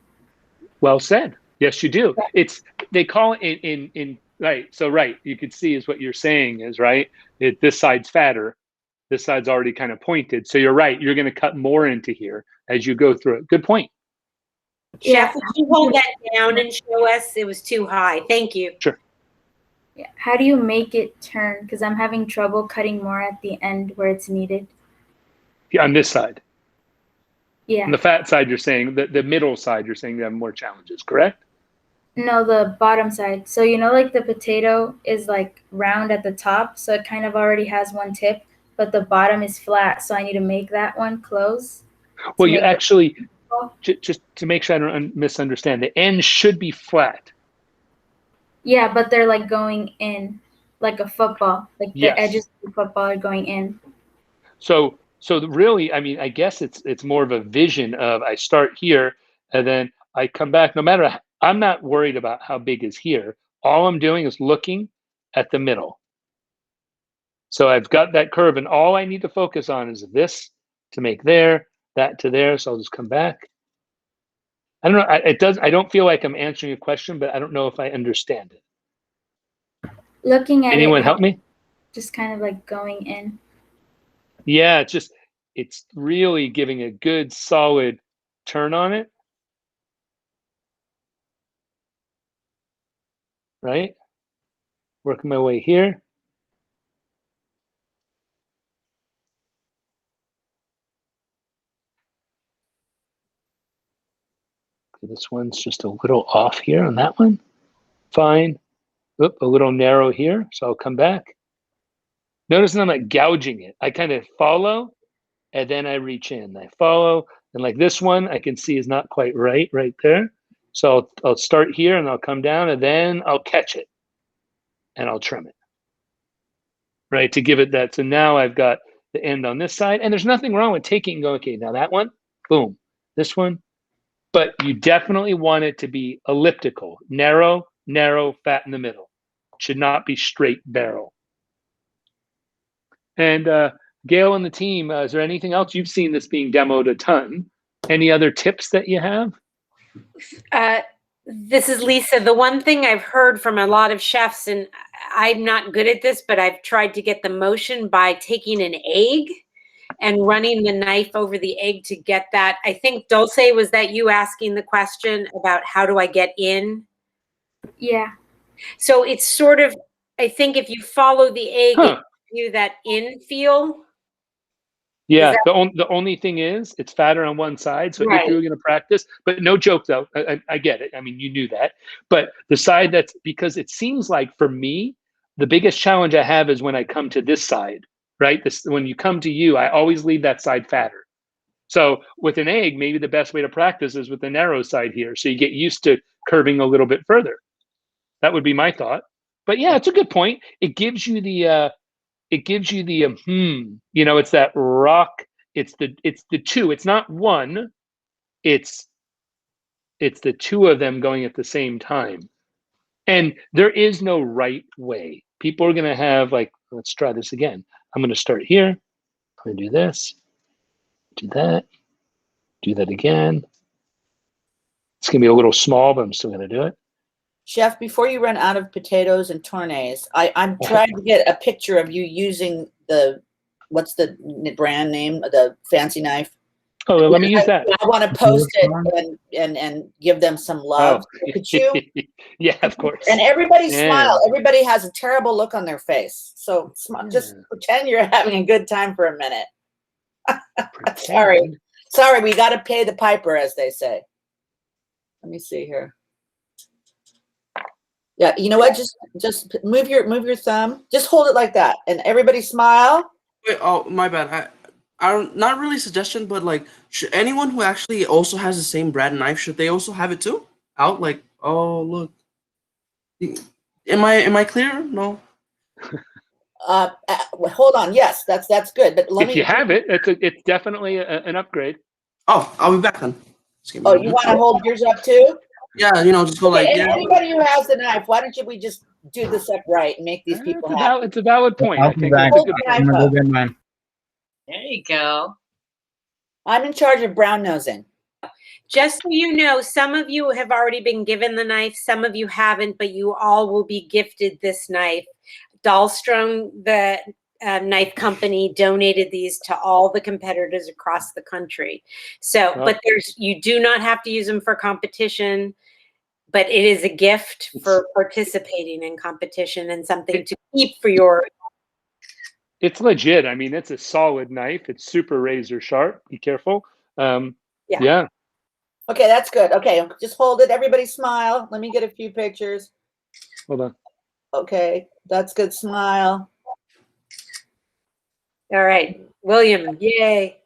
Well said. Yes, you do. It's, they call it in right. So right, you could see is what you're saying is right. This side's fatter. This side's already kind of pointed. So you're right. You're going to cut more into here as you go through it. Good point. Chef, would you hold that down and show us? It was too high. Thank you. Sure. Yeah. How do you make it turn? Because I'm having trouble cutting more at the end where it's needed. Yeah, on this side. Yeah. On the fat side, you're saying the middle side, you're saying you have more challenges, correct? No, the bottom side. So like the potato is like round at the top, so it kind of already has one tip, but the bottom is flat, so I need to make that one close. Well, you actually, just to make sure I don't misunderstand, the end should be flat. Yeah, but they're like going in like a football. Like the edges of the football are going in. So really, I mean, I guess it's more of a vision of I start here and then I come back. No matter, I'm not worried about how big is here. All I'm doing is looking at the middle. So I've got that curve, and all I need to focus on is this to make there, that to there. So I'll just come back. I don't know. It does. I don't feel like I'm answering a question, but I don't know if I understand it. Looking at Anyone help me? Just kind of like going in. Yeah, it's really giving a good solid turn on it. Right? Working my way here. Okay, this one's just a little off here on that one. Fine. Oop, a little narrow here, so I'll come back. Notice I'm not gouging it. I kind of follow, and then I reach in. I follow, and like this one, I can see is not quite right there. So I'll start here, and I'll come down, and then I'll catch it, and I'll trim it. Right, to give it that. So now I've got the end on this side, and there's nothing wrong with taking and going, okay, now that one, boom, this one. But you definitely want it to be elliptical, narrow, fat in the middle. Should not be straight barrel. And Gail and the team, is there anything else? You've seen this being demoed a ton. Any other tips that you have? This is Lisa. The one thing I've heard from a lot of chefs, and I'm not good at this, but I've tried to get the motion by taking an egg and running the knife over the egg to get that. I think, Dulce, was that you asking the question about how do I get in? Yeah. So it's sort of, I think if you follow the egg, it gives you that in feel. Yeah, the only thing is it's fatter on one side. So if you're going to practice, but no joke though, I get it. I mean, you knew that. But the side that's, because it seems like for me, the biggest challenge I have is when I come to this side, right? When you come to you, I always leave that side fatter. So with an egg, maybe the best way to practice is with the narrow side here. So you get used to curving a little bit further. That would be my thought. But yeah, it's a good point. It gives you the, it's that rock. It's the two. It's not one. It's the two of them going at the same time. And there is no right way. People are going to have like, let's try this again. I'm going to start here. I'm going to do this, do that again. It's going to be a little small, but I'm still going to do it. Chef, before you run out of potatoes and tournes, I'm trying to get a picture of you using what's the brand name, the fancy knife? Oh, let me use that. I want to post it and give them some love. Oh. Could you? Yeah, of course. And everybody smile. Everybody has a terrible look on their face. So just pretend you're having a good time for a minute. Sorry, we got to pay the piper, as they say. Let me see here. Yeah, you know what? Just move your thumb. Just hold it like that, and everybody smile. Wait, oh, my bad. I don't, not really a suggestion, but like, should anyone who actually also has the same brand knife, should they also have it too? Out, like, oh look. Am I clear? No. Hold on. Yes, that's good. But if you have it, it's definitely an upgrade. Oh, I'll be back then. Oh, you want to hold yours up too? Yeah, just go like. And anybody who has the knife, why don't we just do this up right and make these people happy? It's a valid point. I'll be back. I'm gonna go get mine. There you go. I'm in charge of brown nosing. Just so you know, some of you have already been given the knife, some of you haven't, but you all will be gifted this knife. Dalstrong, the knife company, donated these to all the competitors across the country. So, but you do not have to use them for competition. but it is a gift for participating in competition and something to keep for your. It's legit. I mean, it's a solid knife. It's super razor sharp. Be careful. Yeah. Okay, that's good. Okay, just hold it. Everybody smile. Let me get a few pictures. Hold on. Okay, that's good. Smile. All right, William, yay.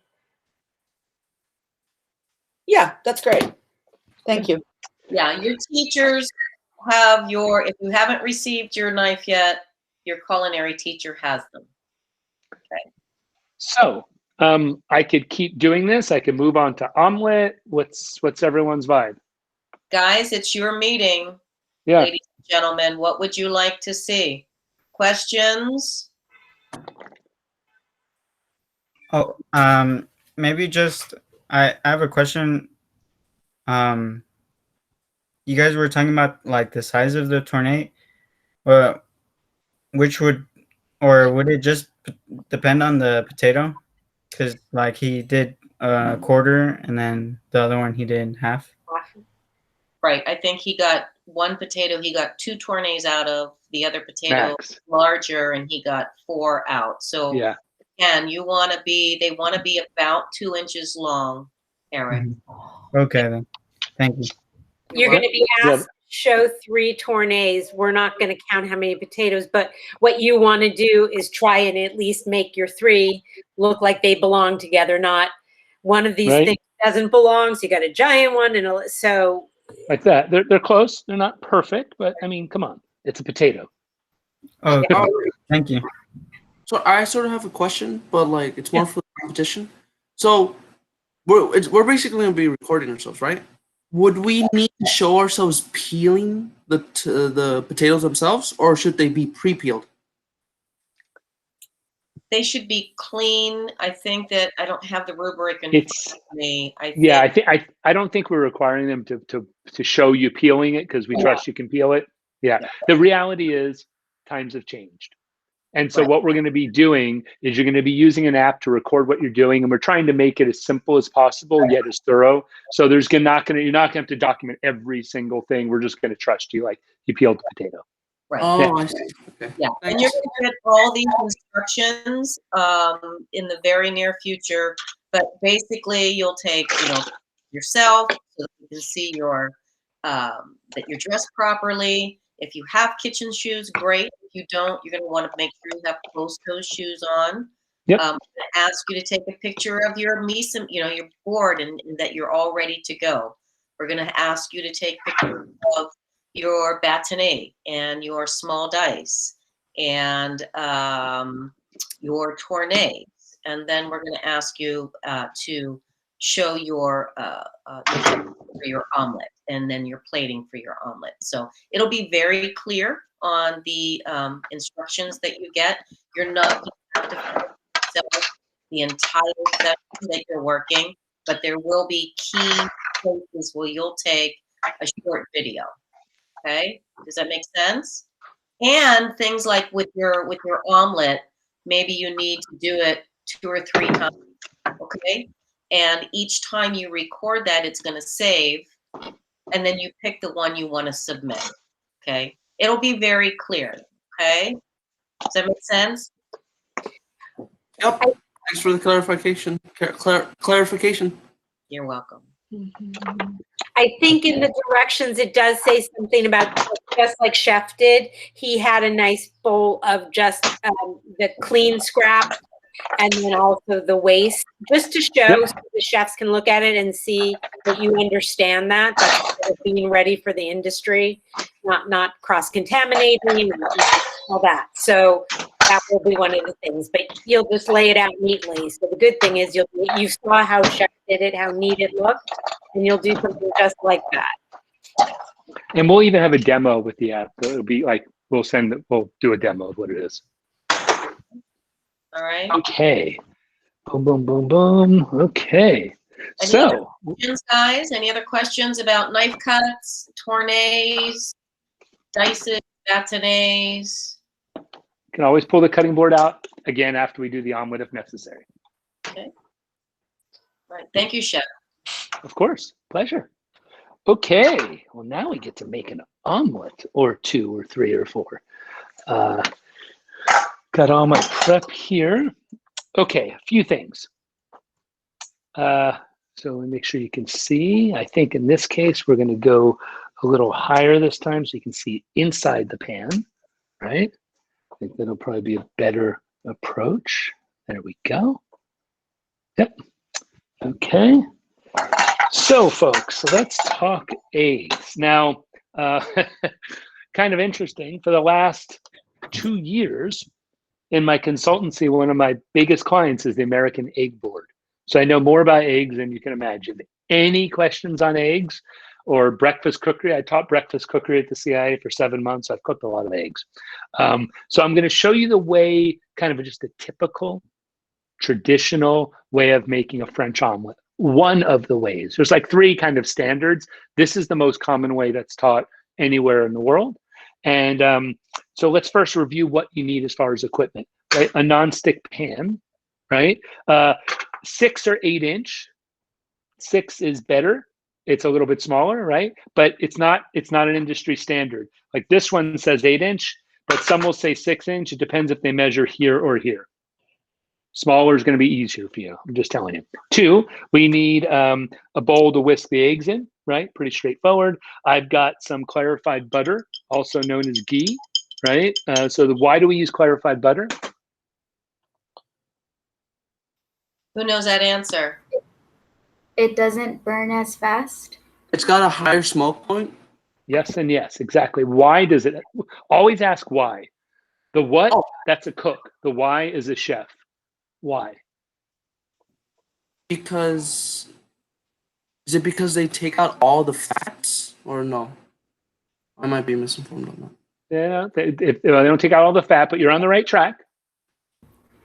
Yeah, that's great. Thank you. Yeah, your teachers have if you haven't received your knife yet, your culinary teacher has them. Okay. So I could keep doing this. I could move on to omelet. What's everyone's vibe? Guys, it's your meeting. Yeah. Ladies and gentlemen, what would you like to see? Questions? Oh, maybe just I have a question. You guys were talking about like the size of the tourne, which would it just depend on the potato? Because like he did a quarter, and then the other one he did half. Right. I think he got one potato. He got 2 tournes out of the other potato, Max. larger, and he got 4 out. So Yeah. again, they want to be about 2 inches long, Eric. Okay, then. Thank you. You're going to be Yeah. asked to show 3 tournes. We're not going to count how many potatoes, but what you want to do is try and at least make your 3 look like they belong together, not one of these Right. things doesn't belong. So you got a giant one, and so Like that. They're close. They're not perfect, but I mean, come on. It's a potato. Oh, okay. Thank you. So I sort of have a question, but like it's more for the competition. So we're basically going to be recording ourselves, right? Would we need to show ourselves peeling the potatoes themselves, or should they be pre-peeled? They should be clean. I think that I don't have the rubric in It's front of me. I don't think we're requiring them to show you peeling it because we trust you can peel it. Yeah. The reality is times have changed. And so what we're going to be doing is you're going to be using an app to record what you're doing, and we're trying to make it as simple as possible yet as thorough. So you're not going to have to document every single thing. We're just going to trust you like you peeled the potato. Right. Oh, I see. Okay. Yeah, Thanks. and you're going to get all these instructions in the very near future. But basically, you'll take yourself so that you can see that you're dressed properly. If you have kitchen shoes, great. If you don't, you're going to want to make sure you have closed-toe shoes on. Yep. I'm going to ask you to take a picture of your your board and that you're all ready to go. We're going to ask you to take pictures of your bâtonnet and your small dice and your tournées. And then we're going to ask you to show your for your omelet and then your plating for your omelet. So it'll be very clear on the instructions that you get. You're not going to have to film the entire session that you're working, but there will be key places where you'll take a short video. Okay, does that make sense? And things like with your omelet, maybe you need to do it 2 or 3 times. Okay, and each time you record that, it's going to save, and then you pick the one you want to submit. Okay, it'll be very clear. Okay, does that make sense? Yep. Thanks for the clarification. Clarification. You're welcome. I think in the directions it does say something about just like Chef did. He had a nice bowl of just the clean scrap and then also the waste, just to show so the chefs can look at it and see that you understand that. That's part of being ready for the industry, not cross-contaminating and all that. So that will be one of the things, but you'll just lay it out neatly. So the good thing is you saw how Chef did it, how neat it looked, and you'll do something just like that. And we'll even have a demo with the app. So it'll be like we'll do a demo of what it is. All right. Okay. Boom, boom, boom, boom. Okay. Any other questions, guys? Any other questions about knife cuts, tournées, dices, bâtonnets? You can always pull the cutting board out again after we do the omelet if necessary. Okay. All right. Thank you, Chef. Of course. Pleasure. Okay, well now we get to make an omelet or 2 or 3 or 4. Got all my prep here. Okay, a few things. So let me make sure you can see. I think in this case, we're going to go a little higher this time so you can see inside the pan, right? I think that'll probably be a better approach. There we go. Yep. Okay. So folks, let's talk eggs. Now, kind of interesting, for the last 2 years in my consultancy, one of my biggest clients is the American Egg Board. So I know more about eggs than you can imagine. Any questions on eggs or breakfast cookery? I taught breakfast cookery at the CIA for 7 months. I've cooked a lot of eggs. So I'm going to show you the way, kind of just a typical, traditional way of making a French omelet. One of the ways. There's like 3 kind of standards. This is the most common way that's taught anywhere in the world. And so let's first review what you need as far as equipment, right? A non-stick pan, right? 6 or 8 inch. 6 is better. It's a little bit smaller, right? But it's not an industry standard. Like this one says 8 inch, but some will say 6 inch. It depends if they measure here or here. Smaller is going to be easier for you. I'm just telling you. 2, we need a bowl to whisk the eggs in, right? Pretty straightforward. I've got some clarified butter, also known as ghee, right? Why do we use clarified butter? Who knows that answer? It doesn't burn as fast. It's got a higher smoke point. Yes and yes, exactly. Why does it? Always ask why. The what, that's a cook. The why is a chef. Why? Because is it because they take out all the fats or no? I might be misinformed on that. Yeah, they don't take out all the fat, but you're on the right track.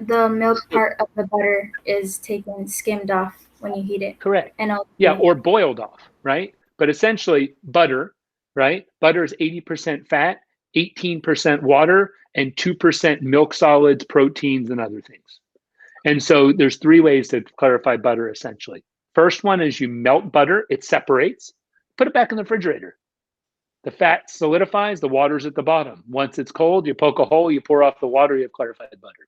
The milk part of the butter is skimmed off when you heat it. Correct. And yeah, or boiled off, right? But essentially butter, right? Butter is 80% fat, 18% water, and 2% milk solids, proteins, and other things. And so there's 3 ways to clarify butter, essentially. First one is you melt butter, it separates, put it back in the refrigerator. The fat solidifies, the water's at the bottom. Once it's cold, you poke a hole, you pour off the water, you have clarified butter.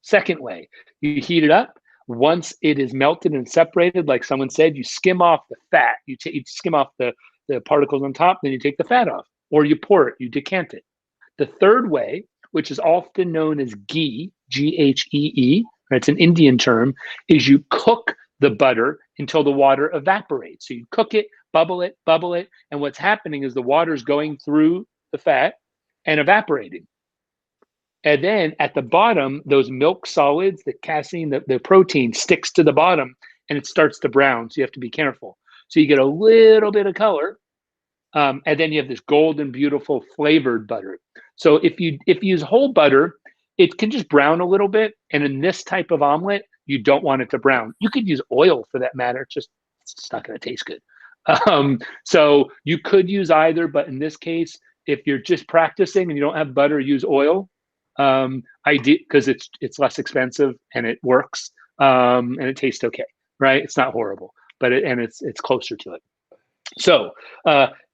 Second way, you heat it up. Once it is melted and separated, like someone said, you skim off the fat. You skim off the particles on top, then you take the fat off. Or you pour it, you decant it. The third way, which is often known as ghee, G-H-E-E, it's an Indian term, is you cook the butter until the water evaporates. So you cook it, bubble it, and what's happening is the water's going through the fat and evaporating. And then at the bottom, those milk solids, the casein, the protein sticks to the bottom and it starts to brown. So you have to be careful. So you get a little bit of color, and then you have this golden, beautiful flavored butter. So if you use whole butter, it can just brown a little bit. And in this type of omelet, you don't want it to brown. You could use oil for that matter. It's not going to taste good. So you could use either, but in this case, if you're just practicing and you don't have butter, use oil. I did because it's less expensive and it works, and it tastes okay, right? It's not horrible, but it's closer to it. So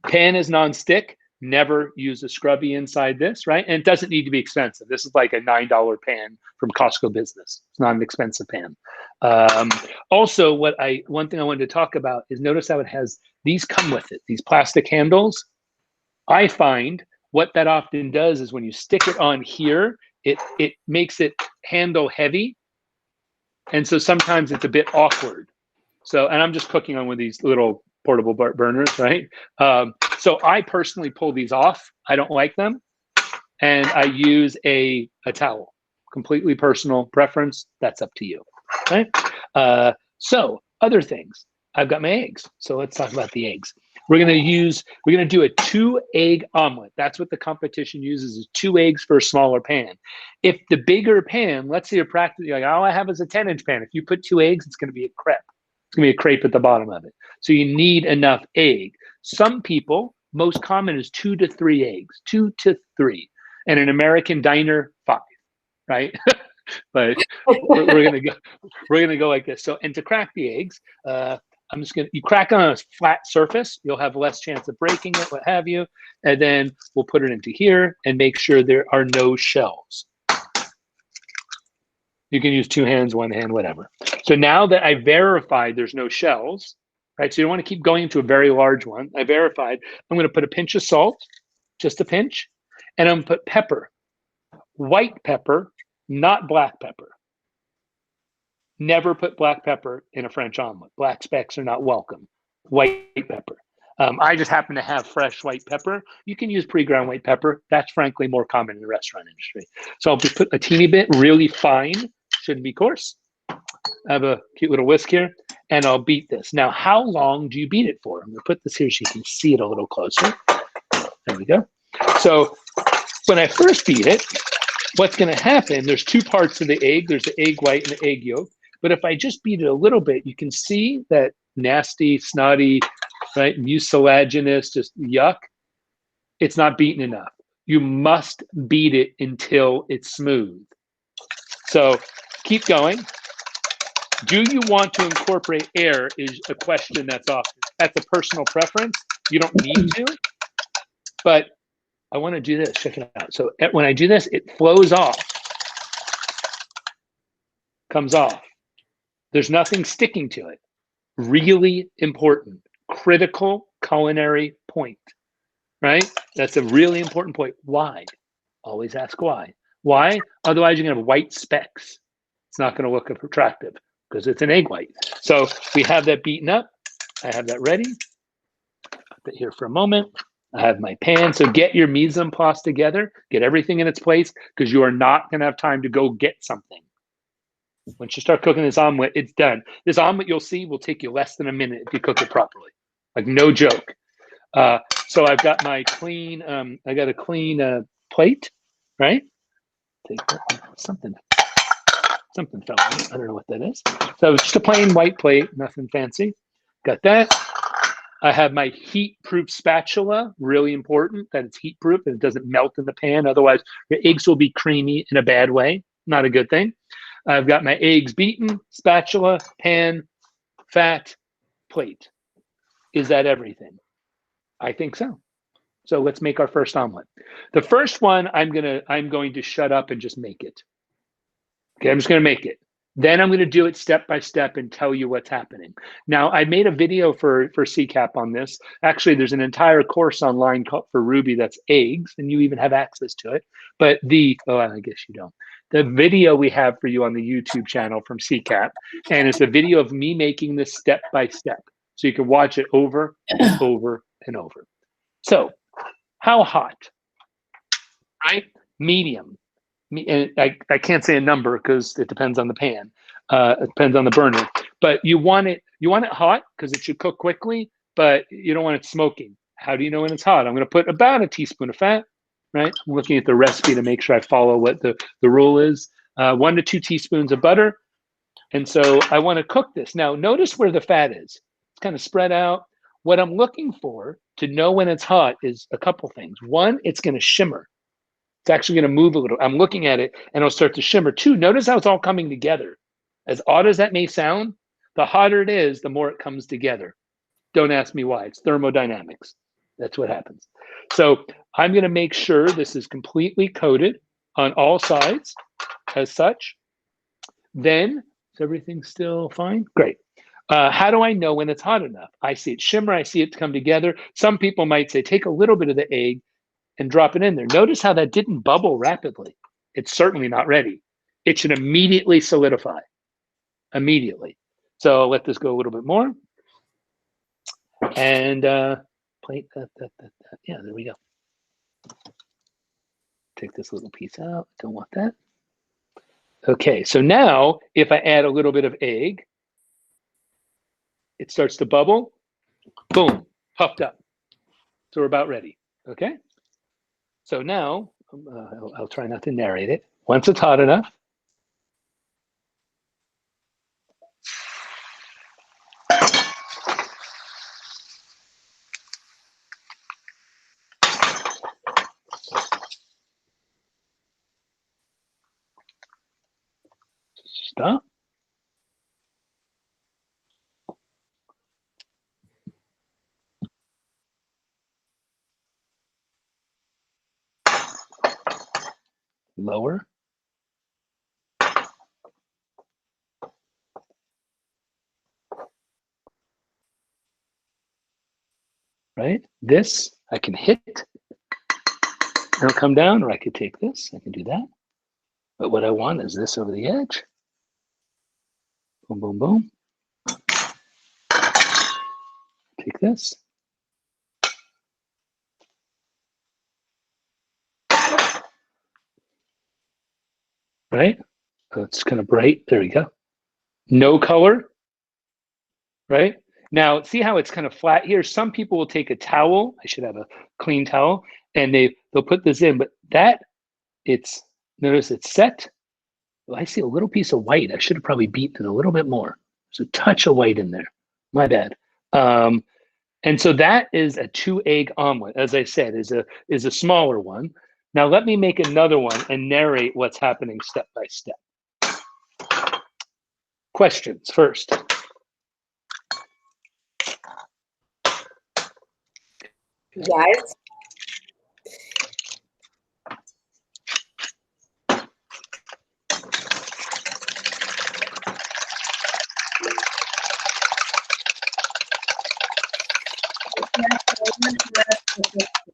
pan is non-stick. Never use a scrubby inside this, right? And it doesn't need to be expensive. This is like a $9 pan from Costco Business. It's not an expensive pan. Also, one thing I wanted to talk about is notice how it has, these come with it, these plastic handles. I find what that often does is when you stick it on here, it makes it handle heavy. And so sometimes it's a bit awkward. So, and I'm just cooking on one of these little portable burners, right? So I personally pull these off. I don't like them. And I use a towel. Completely personal preference. That's up to you, right? So other things. I've got my eggs. So let's talk about the eggs. We're going to do a 2-egg omelet. That's what the competition uses, is 2 eggs for a smaller pan. If the bigger pan, let's say you're practicing, like all I have is a 10-inch pan. If you put 2 eggs, it's going to be a crepe. It's going to be a crepe at the bottom of it. So you need enough egg. Some people, most common is 2 to 3 eggs, 2 to 3. And an American diner, 5, right? But we're gonna go like this. So, and to crack the eggs, you crack on a flat surface, you'll have less chance of breaking it, what have you. And then we'll put it into here and make sure there are no shells. You can use 2 hands, 1 hand, whatever. So now that I verified there's no shells, right? So you don't want to keep going into a very large one. I verified. I'm going to put a pinch of salt, just a pinch, and I'm going to put pepper, white pepper, not black pepper. Never put black pepper in a French omelet. Black specks are not welcome. White pepper. I just happen to have fresh white pepper. You can use pre-ground white pepper. That's frankly more common in the restaurant industry. So I'll just put a teeny bit, really fine. Shouldn't be coarse. I have a cute little whisk here, and I'll beat this. Now, how long do you beat it for? I'm going to put this here so you can see it a little closer. There we go. So when I first beat it, what's going to happen, there's 2 parts of the egg. There's the egg white and the egg yolk. But if I just beat it a little bit, you can see that nasty, snotty, right, mucilaginous, just yuck. It's not beaten enough. You must beat it until it's smooth. So keep going. Do you want to incorporate air is a question that's a personal preference. You don't need to, but I want to do this. Check it out. So when I do this, it flows off, comes off. There's nothing sticking to it. Really important, critical culinary point, right? That's a really important point. Why? Always ask why. Why? Otherwise, you're going to have white specks. It's not going to look attractive because it's an egg white. So we have that beaten up. I have that ready. Put it here for a moment. I have my pan. So get your mise en place together. Get everything in its place because you are not going to have time to go get something. Once you start cooking this omelet, it's done. This omelet, you'll see, will take you less than a minute if you cook it properly. Like, no joke. So I've got my clean, I got a clean plate, right? Take something fell on it. I don't know what that is. So it's just a plain white plate, nothing fancy. Got that. I have my heat-proof spatula, really important that it's heat-proof and it doesn't melt in the pan. Otherwise, your eggs will be creamy in a bad way. Not a good thing. I've got my eggs beaten, spatula, pan, fat, plate. Is that everything? I think so. So let's make our first omelet. The first one, I'm going to shut up and just make it. Okay, I'm just going to make it. Then I'm going to do it step by step and tell you what's happening. Now, I made a video for CCAP on this. Actually, there's an entire course online for Ruby that's eggs, and you even have access to it. But I guess you don't. The video we have for you on the YouTube channel from CCAP, and it's a video of me making this step by step. So you can watch it over and over and over. So, how hot? Right? Medium. And I can't say a number because it depends on the pan. It depends on the burner. But you want it hot because it should cook quickly, but you don't want it smoking. How do you know when it's hot? I'm going to put about a teaspoon of fat, right? I'm looking at the recipe to make sure I follow what the rule is. 1 to 2 teaspoons of butter. And so I want to cook this. Now, notice where the fat is. It's kind of spread out. What I'm looking for to know when it's hot is a couple things. 1, it's going to shimmer. It's actually going to move a little. I'm looking at it and it'll start to shimmer. 2, notice how it's all coming together. As odd as that may sound, the hotter it is, the more it comes together. Don't ask me why. It's thermodynamics. That's what happens. So I'm going to make sure this is completely coated on all sides as such. Then, is everything still fine? Great. How do I know when it's hot enough? I see it shimmer. I see it come together. Some people might say, take a little bit of the egg and drop it in there. Notice how that didn't bubble rapidly. It's certainly not ready. It should immediately solidify. Immediately. So I'll let this go a little bit more. And plate that. Yeah, there we go. Take this little piece out. Don't want that. Okay, so now if I add a little bit of egg, it starts to bubble. Boom, puffed up. So we're about ready. Okay. So now I'll try not to narrate it. Once it's hot enough, stop. lower. Right? This, I can hit, it'll come down, or I could take this, I can do that. But what I want is this over the edge. Boom, boom, boom. Take this. Right? So it's kind of bright. There we go. No color. Right? Now, see how it's kind of flat here? Some people will take a towel. I should have a clean towel. And they'll put this in. But that, notice it's set. Well, I see a little piece of white. I should have probably beaten it a little bit more. There's a touch of white in there. My bad. And so that is a 2-egg omelet, as I said, is a smaller one. Now let me make another one and narrate what's happening step by step. Questions first. Guys,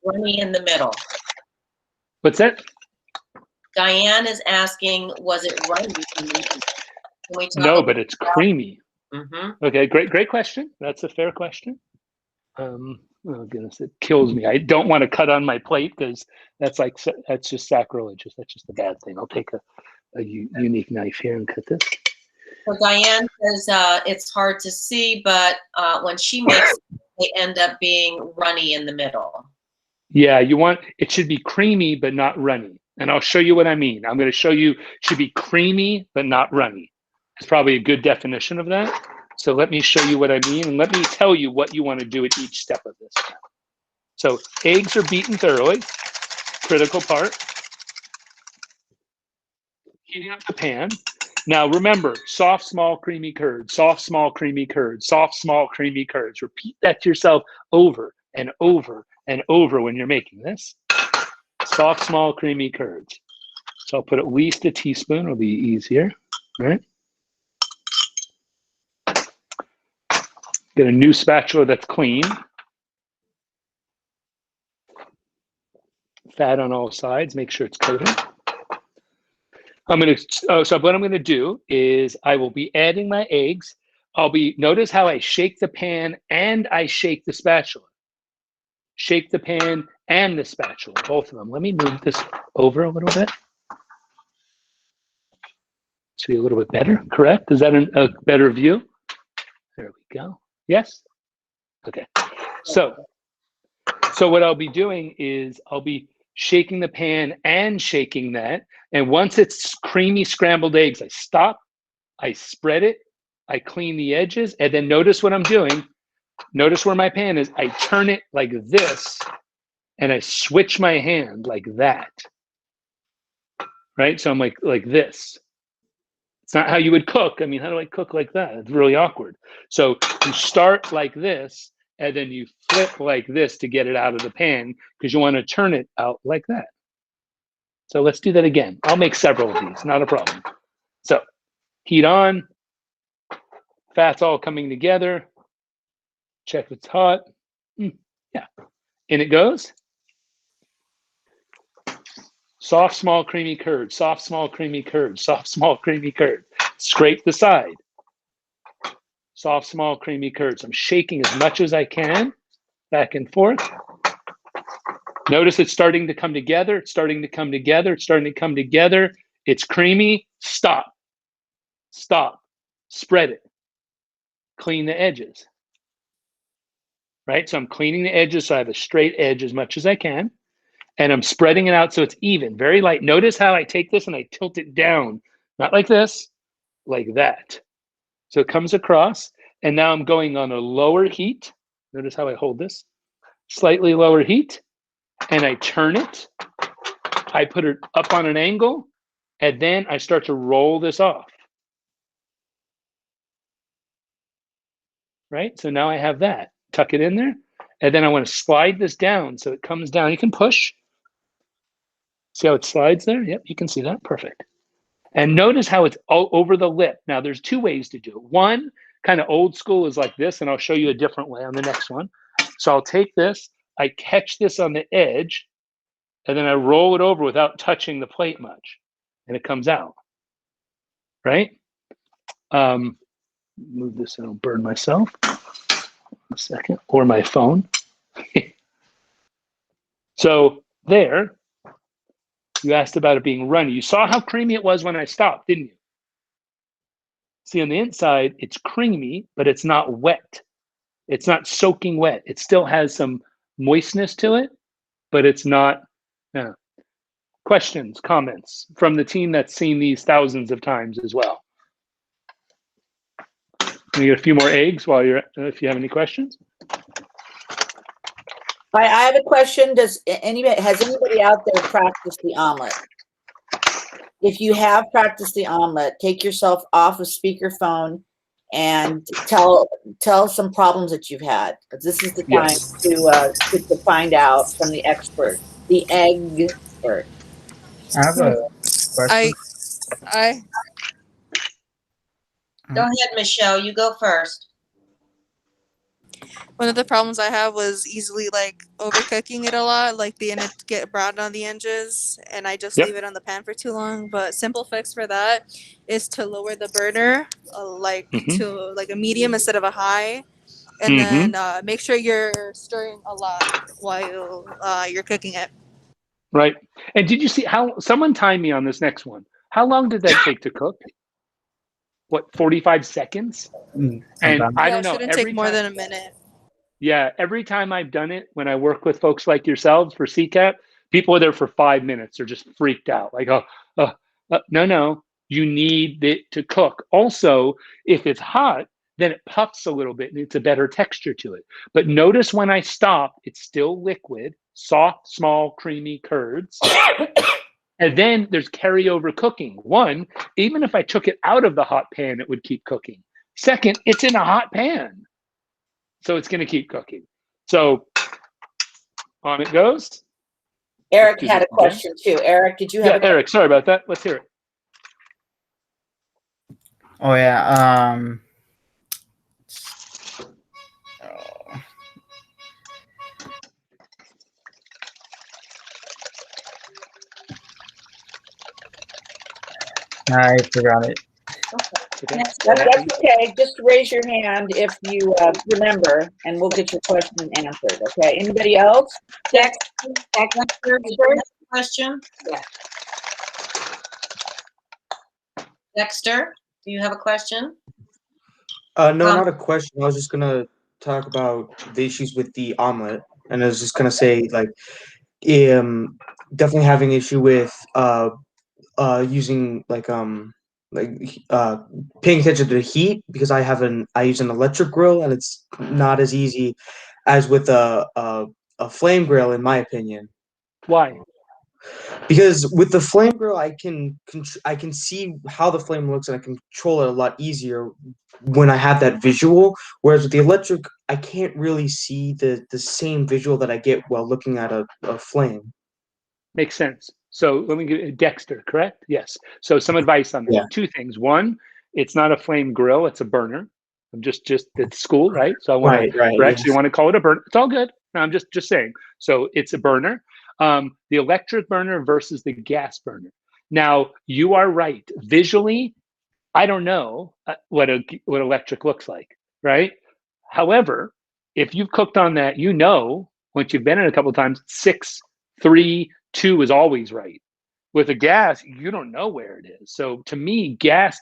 Runny in the middle. What's that? Diane is asking, was it runny in the middle? Can we talk No, about but it's creamy. Mm-hmm. Okay, great question. That's a fair question. Oh goodness, it kills me. I don't want to cut on my plate because that's just sacrilegious. That's just a bad thing. I'll take a unique knife here and cut this. So Diane says it's hard to see, but when she makes it, they end up being runny in the middle. Yeah, it should be creamy but not runny. And I'll show you what I mean. I'm going to show you it should be creamy but not runny. It's probably a good definition of that. So let me show you what I mean, and let me tell you what you want to do at each step of this. So eggs are beaten thoroughly, critical part. Heating up the pan. Now remember, soft, small, creamy curds, soft, small, creamy curds, soft, small, creamy curds. Repeat that to yourself over and over and over when you're making this. Soft, small, creamy curds. So I'll put at least a teaspoon, it'll be easier, right? Get a new spatula that's clean. Fat on all sides, make sure it's coated. So what I'm gonna do is I will be adding my eggs. Notice how I shake the pan and I shake the spatula. Shake the pan and the spatula, both of them. Let me move this over a little bit. See a little bit better, correct? Is that a better view? There we go. Yes? Okay. So what I'll be doing is I'll be shaking the pan and shaking that. And once it's creamy scrambled eggs, I stop, I spread it, I clean the edges, and then notice what I'm doing. Notice where my pan is. I turn it like this, and I switch my hand like that. Right? So I'm like this. It's not how you would cook. I mean, how do I cook like that? It's really awkward. So you start like this, and then you flip like this to get it out of the pan because you want to turn it out like that. So let's do that again. I'll make several of these, not a problem. So heat on, fat's all coming together. Check if it's hot. Yeah, in it goes. Soft, small, creamy curd, soft, small, creamy curd, soft, small, creamy curd. Scrape the side. Soft, small, creamy curds. I'm shaking as much as I can, back and forth. Notice it's starting to come together. It's starting to come together. It's starting to come together. It's creamy. Stop. Stop. Spread it. Clean the edges. Right? So I'm cleaning the edges so I have a straight edge as much as I can. And I'm spreading it out so it's even, very light. Notice how I take this and I tilt it down. Not like this, like that. So it comes across. And now I'm going on a lower heat. Notice how I hold this. Slightly lower heat. And I turn it. I put it up on an angle. And then I start to roll this off. Right? So now I have that. Tuck it in there. And then I want to slide this down so it comes down. You can push. See how it slides there? Yep, you can see that. Perfect. And notice how it's all over the lip. Now, there's two ways to do it. One, kind of old school, is like this, and I'll show you a different way on the next one. So I'll take this, I catch this on the edge, and then I roll it over without touching the plate much, and it comes out, right? Move this and I'll burn myself. A second, or my phone. So there, you asked about it being runny. You saw how creamy it was when I stopped, didn't you? See, on the inside, it's creamy, but it's not wet. It's not soaking wet. It still has some moistness to it, but it's not. Questions, comments from the team that's seen these thousands of times as well? Can you get a few more eggs while you're, if you have any questions? I have a question. Has anybody out there practiced the omelet? If you have practiced the omelet, take yourself off of speakerphone and tell some problems that you've had. Because this is the time to find out from the expert, the egg expert. I have a question. Go ahead, Michelle. You go first. One of the problems I have was easily like overcooking it a lot, like being it get brown on the edges, and I just leave it on the pan for too long. But simple fix for that is to lower the burner, to like a medium instead of a high, and then make sure you're stirring a lot while you're cooking it. Right. And did you see how someone timed me on this next one? How long did that take to cook? What, 45 seconds? And I don't know. It shouldn't take more than a minute. Yeah, every time I've done it, when I work with folks like yourselves for CCAP, people are there for 5 minutes. They're just freaked out. Like, no, you need it to cook. Also, if it's hot, then it puffs a little bit and it's a better texture to it. But notice when I stop, it's still liquid, soft, small, creamy curds. And then there's carryover cooking. One, even if I took it out of the hot pan, it would keep cooking. Second, it's in a hot pan. So it's going to keep cooking. So on it goes. Eric had a question too. Eric, did you have? Yeah, Eric. Sorry about that. Let's hear it. Oh yeah. I forgot it. Okay. That's okay. Just raise your hand if you remember, and we'll get your question answered. Okay. Anybody else? Dexter, question? Yeah. Dexter, do you have a question? No, not a question. I was just gonna talk about the issues with the omelet, and I was just gonna say like, definitely having issue with using paying attention to the heat, because I use an electric grill, and it's not as easy as with a flame grill, in my opinion. Why? Because with the flame grill, I can see how the flame looks, and I can control it a lot easier when I have that visual. Whereas with the electric, I can't really see the same visual that I get while looking at a flame. Makes sense. So let me get Dexter, correct? Yes. So some advice on that. Yeah. Two things. One, it's not a flame grill, it's a burner. I'm just it's school, right? So I want to actually want to call it a burner. It's all good. No, I'm just saying. So it's a burner. The electric burner versus the gas burner. Now, you are right. Visually, I don't know what electric looks like, right? However, if you've cooked on that, once you've been in a couple of times, 6, 3, 2 is always right. With a gas, you don't know where it is. So to me,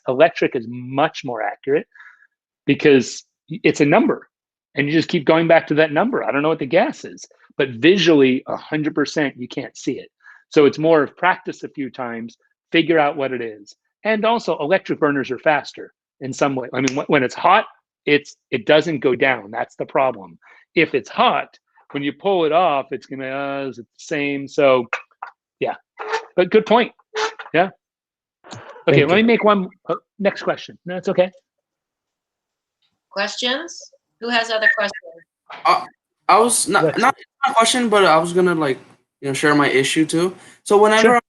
electric is much more accurate because it's a number and you just keep going back to that number. I don't know what the gas is, but visually 100% you can't see it. So it's more of practice a few times, figure out what it is. And also electric burners are faster in some way. I mean, when it's hot, it doesn't go down. That's the problem. If it's hot, when you pull it off, it's gonna is it the same? So yeah, but good point. Yeah. Okay, let me make one next question. No, it's okay. Questions? Who has other questions? I was not a question, but I was gonna share my issue too. So whenever I'm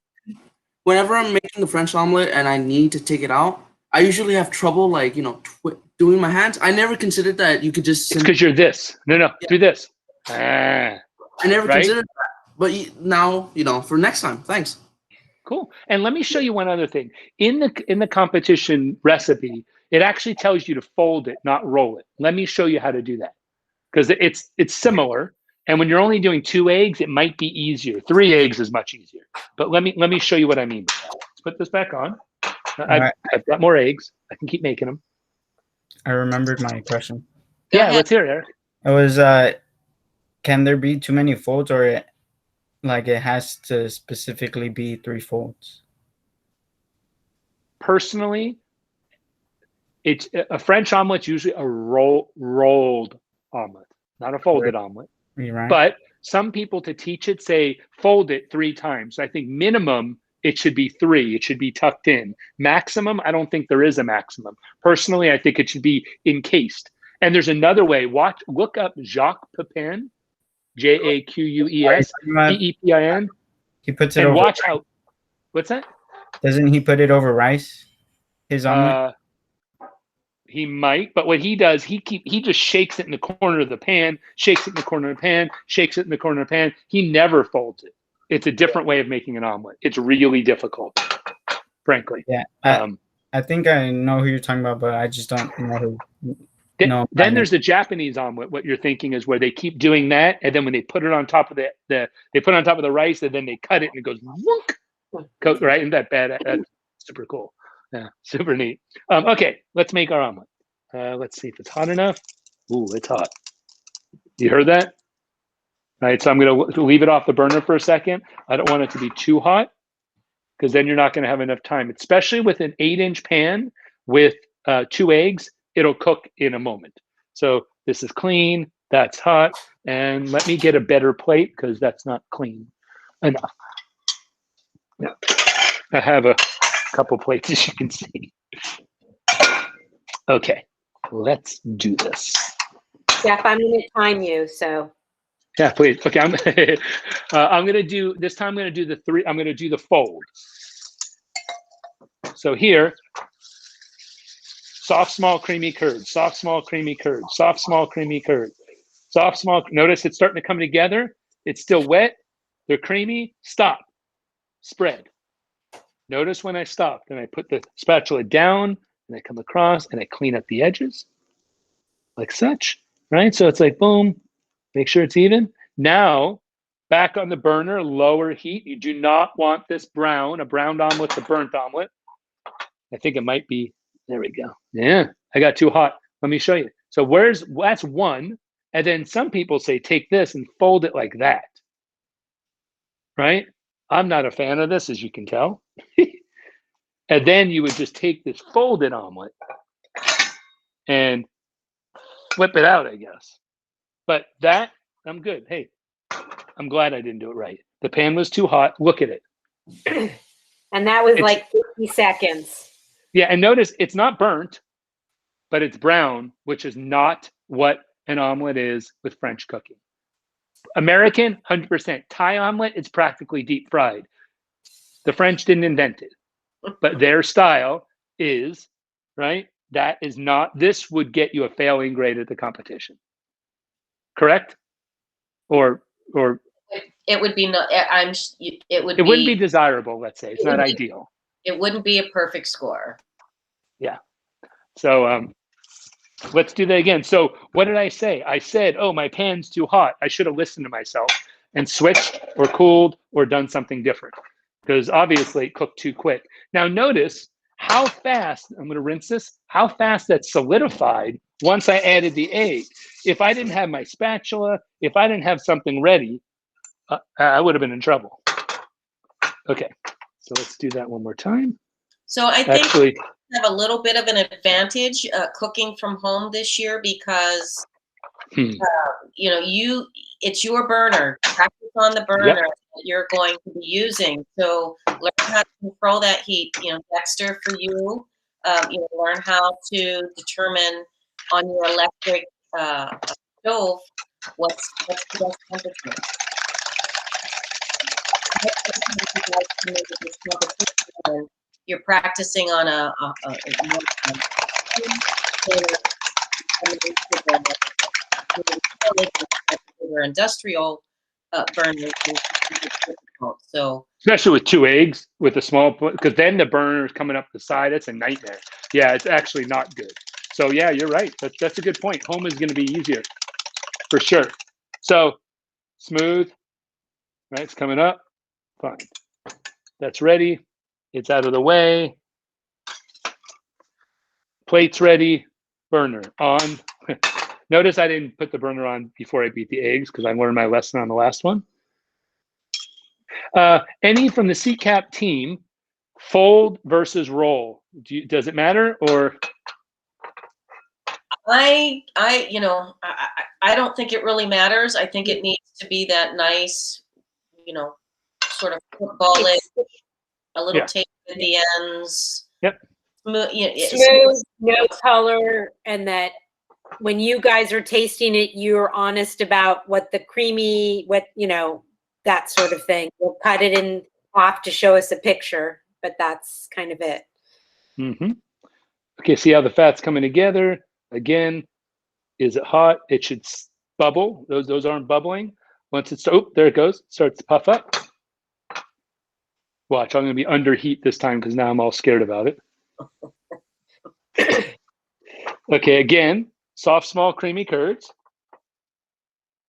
whenever I'm making the French omelet and I need to take it out, I usually have trouble, like, doing my hands. I never considered that you could just. It's because you're this. No, do this. I never right? considered that. But now, for next time. Thanks. Cool. And let me show you one other thing. In the competition recipe, it actually tells you to fold it, not roll it. Let me show you how to do that, because it's similar. And when you're only doing 2 eggs, it might be easier. 3 eggs is much easier. But let me show you what I mean. Let's put this back on. I've got more eggs. I can keep making them. I remembered my question. Yeah, let's hear it, Eric. It was, can there be too many folds, or it has to specifically be 3 folds? Personally, it's a French omelet's usually a rolled omelet, not a folded omelet. Right. But some people, to teach it, say fold it 3 times. So I think minimum it should be 3. It should be tucked in. Maximum, I don't think there is a maximum. Personally, I think it should be encased. And there's another way. Look up Jacques Pepin, Jaqueus Pepin. He puts it and over. Watch how. What's that? Doesn't he put it over rice? His omelet. He might, but what he does, he just shakes it in the corner of the pan, shakes it in the corner of the pan, shakes it in the corner of the pan. He never folds it. It's a different way of making an omelet. It's really difficult, frankly. Yeah, I think I know who you're talking about, but I just don't know who. Then there's the Japanese omelet. What you're thinking is where they keep doing that, and then when they put it on top of the rice, and then they cut it, and it goes whoop, right? Isn't that bad? That's super cool. Yeah, super neat. Okay, let's make our omelet. Let's see if it's hot enough. Ooh, it's hot. You heard that? All right, so I'm going to leave it off the burner for a second. I don't want it to be too hot, because then you're not going to have enough time, especially with an 8-inch pan with 2 eggs. It'll cook in a moment. So this is clean. That's hot. And let me get a better plate, because that's not clean enough. Yeah. I have a couple plates, as you can see. Okay, let's do this. Jeff, I'm going to time you, so. Yeah, please. Okay, I'm going to do this time. I'm going to do the 3. I'm going to do the fold. So here, soft, small, creamy curd. Soft, small, creamy curd. Soft, small, creamy curd. Soft, small. Notice it's starting to come together. It's still wet. They're creamy. Stop. Spread. Notice when I stop, then I put the spatula down, and I come across, and I clean up the edges, like such, right? So it's like, boom, make sure it's even. Now, back on the burner, lower heat. You do not want this brown, a browned omelet to burnt omelet. I think it might be, there we go. Yeah, I got too hot. Let me show you. So that's 1. And then some people say, take this and fold it like that, right? I'm not a fan of this, as you can tell. And then you would just take this folded omelet and flip it out, I guess. But that, I'm good. Hey, I'm glad I didn't do it right. The pan was too hot. Look at it. And that was like 50 seconds. Yeah, and notice it's not burnt, but it's brown, which is not what an omelet is with French cooking. American, 100%. Thai omelet, it's practically deep fried. The French didn't invent it, but their style is, right? That is not, this would get you a failing grade at the competition. Correct? Or it would be not, it wouldn't be desirable, let's say. It's not ideal. It wouldn't be a perfect score. Yeah. So let's do that again. So what did I say? I said, oh, my pan's too hot. I should have listened to myself and switched or cooled or done something different, because obviously it cooked too quick. Now notice how fast, I'm going to rinse this, how fast that solidified once I added the egg. If I didn't have my spatula, if I didn't have something ready, I would have been in trouble. Okay, so let's do that one more time. So I think we have a little bit of an advantage cooking from home this year, because you know, it's your burner. Practice on the burner that you're going to be using. So learn how to control that heat. You know, Dexter, for you, learn how to determine on your electric stove what's the best temperature. you're practicing on a industrial burner. So especially with 2 eggs with a small, because then the burner is coming up the side. It's a nightmare. Yeah, it's actually not good. So yeah, you're right. That's a good point. Home is going to be easier for sure. So smooth, right? It's coming up. Fine. That's ready. It's out of the way. Plate's ready. Burner on. Notice I didn't put the burner on before I beat the eggs because I learned my lesson on the last one. Any from the CCAP team, fold versus roll. Does it matter or? I don't think it really matters. I think it needs to be that nice, sort of football edge, a little tape at the ends. Yep. Smooth, no color, and that when you guys are tasting it, you're honest about what the creamy, that sort of thing. We'll cut it in half to show us a picture, but that's kind of it. Mm-hmm. Okay, see how the fat's coming together. Again, is it hot? It should bubble. Those aren't bubbling. Once it's, oh, there it goes. Starts to puff up. Watch, I'm going to be under heat this time because now I'm all scared about it. Okay, again, soft, small, creamy curds.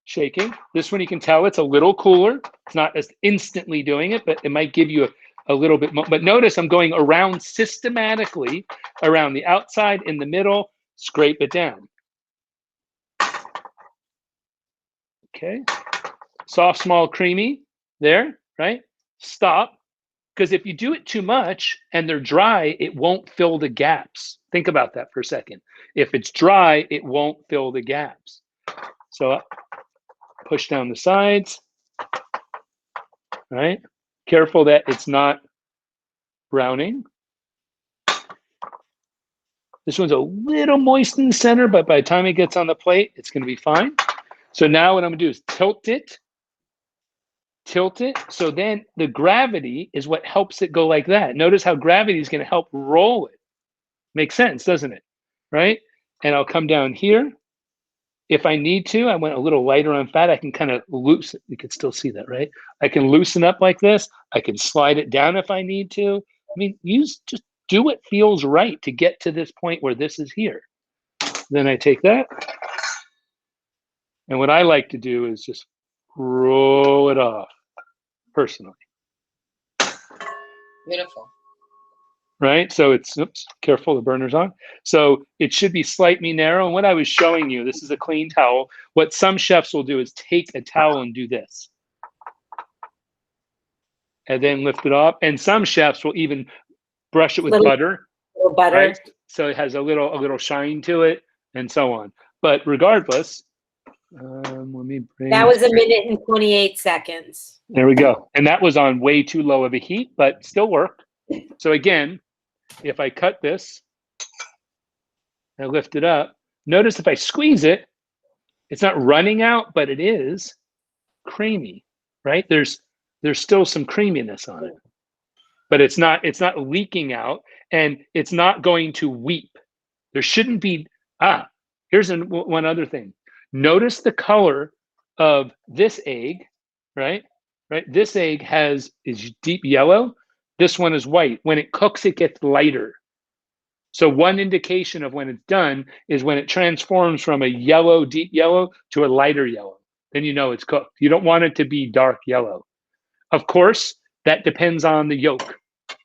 Shaking. This one you can tell it's a little cooler. It's not as instantly doing it, but it might give you a little bit more. But notice I'm going around systematically, around the outside, in the middle, scrape it down. Okay. Soft, small, creamy. There, right? Stop. Because if you do it too much and they're dry, it won't fill the gaps. Think about that for a second. If it's dry, it won't fill the gaps. So push down the sides, right? Careful that it's not browning. This one's a little moist in the center, but by the time it gets on the plate, it's going to be fine. So now what I'm going to do is tilt it. So then the gravity is what helps it go like that. Notice how gravity is going to help roll it. Makes sense, doesn't it? Right? And I'll come down here. If I need to, I went a little lighter on fat. I can kind of loosen. You can still see that, right? I can loosen up like this. I can slide it down if I need to. I mean, just do what feels right to get to this point where this is here. Then I take that. And what I like to do is just roll it off, personally. Beautiful. Right? So it's, oops, careful, the burner's on. So it should be slightly narrow. And what I was showing you, this is a clean towel. What some chefs will do is take a towel and do this. And then lift it up. And some chefs will even brush it with butter. Butter. Right? So it has a little shine to it and so on. But regardless, let me bring... That was 1minute and 28 seconds. There we go. And that was on way too low of a heat, but still worked. So again, if I cut this, I lift it up. Notice if I squeeze it, it's not running out, but it is creamy, right? There's still some creaminess on it, but it's not leaking out, and it's not going to weep. There shouldn't be. Here's one other thing. Notice the color of this egg, right? This egg is deep yellow. This one is white. When it cooks, it gets lighter. So one indication of when it's done is when it transforms from a yellow, deep yellow to a lighter yellow. Then you know it's cooked. You don't want it to be dark yellow. Of course, that depends on the yolk,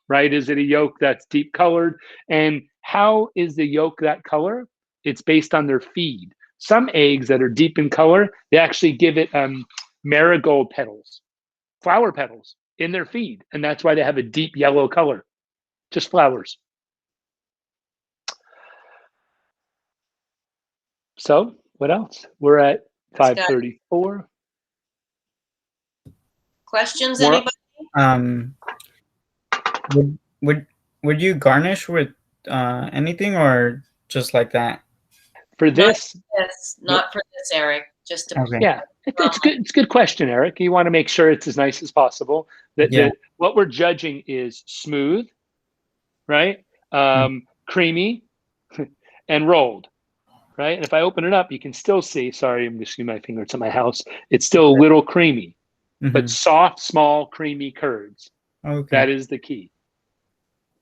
right? Is it a yolk that's deep colored? And how is the yolk that color? It's based on their feed. Some eggs that are deep in color, they actually give it marigold petals, flower petals in their feed. And that's why they have a deep yellow color, just flowers. So what else? We're at 5:34. Questions, anybody? Would you garnish with anything or just like that? For this? Yes, not for this, Eric. just to, Okay. Yeah, it's good. It's a good question, Eric. You want to make sure it's as nice as possible. Yeah. What we're judging is smooth, right? Creamy, and rolled, right? And if I open it up, you can still see. Sorry, I'm just using my finger. It's in my house. It's still a little creamy, but soft, small, creamy curds. Okay. That is the key.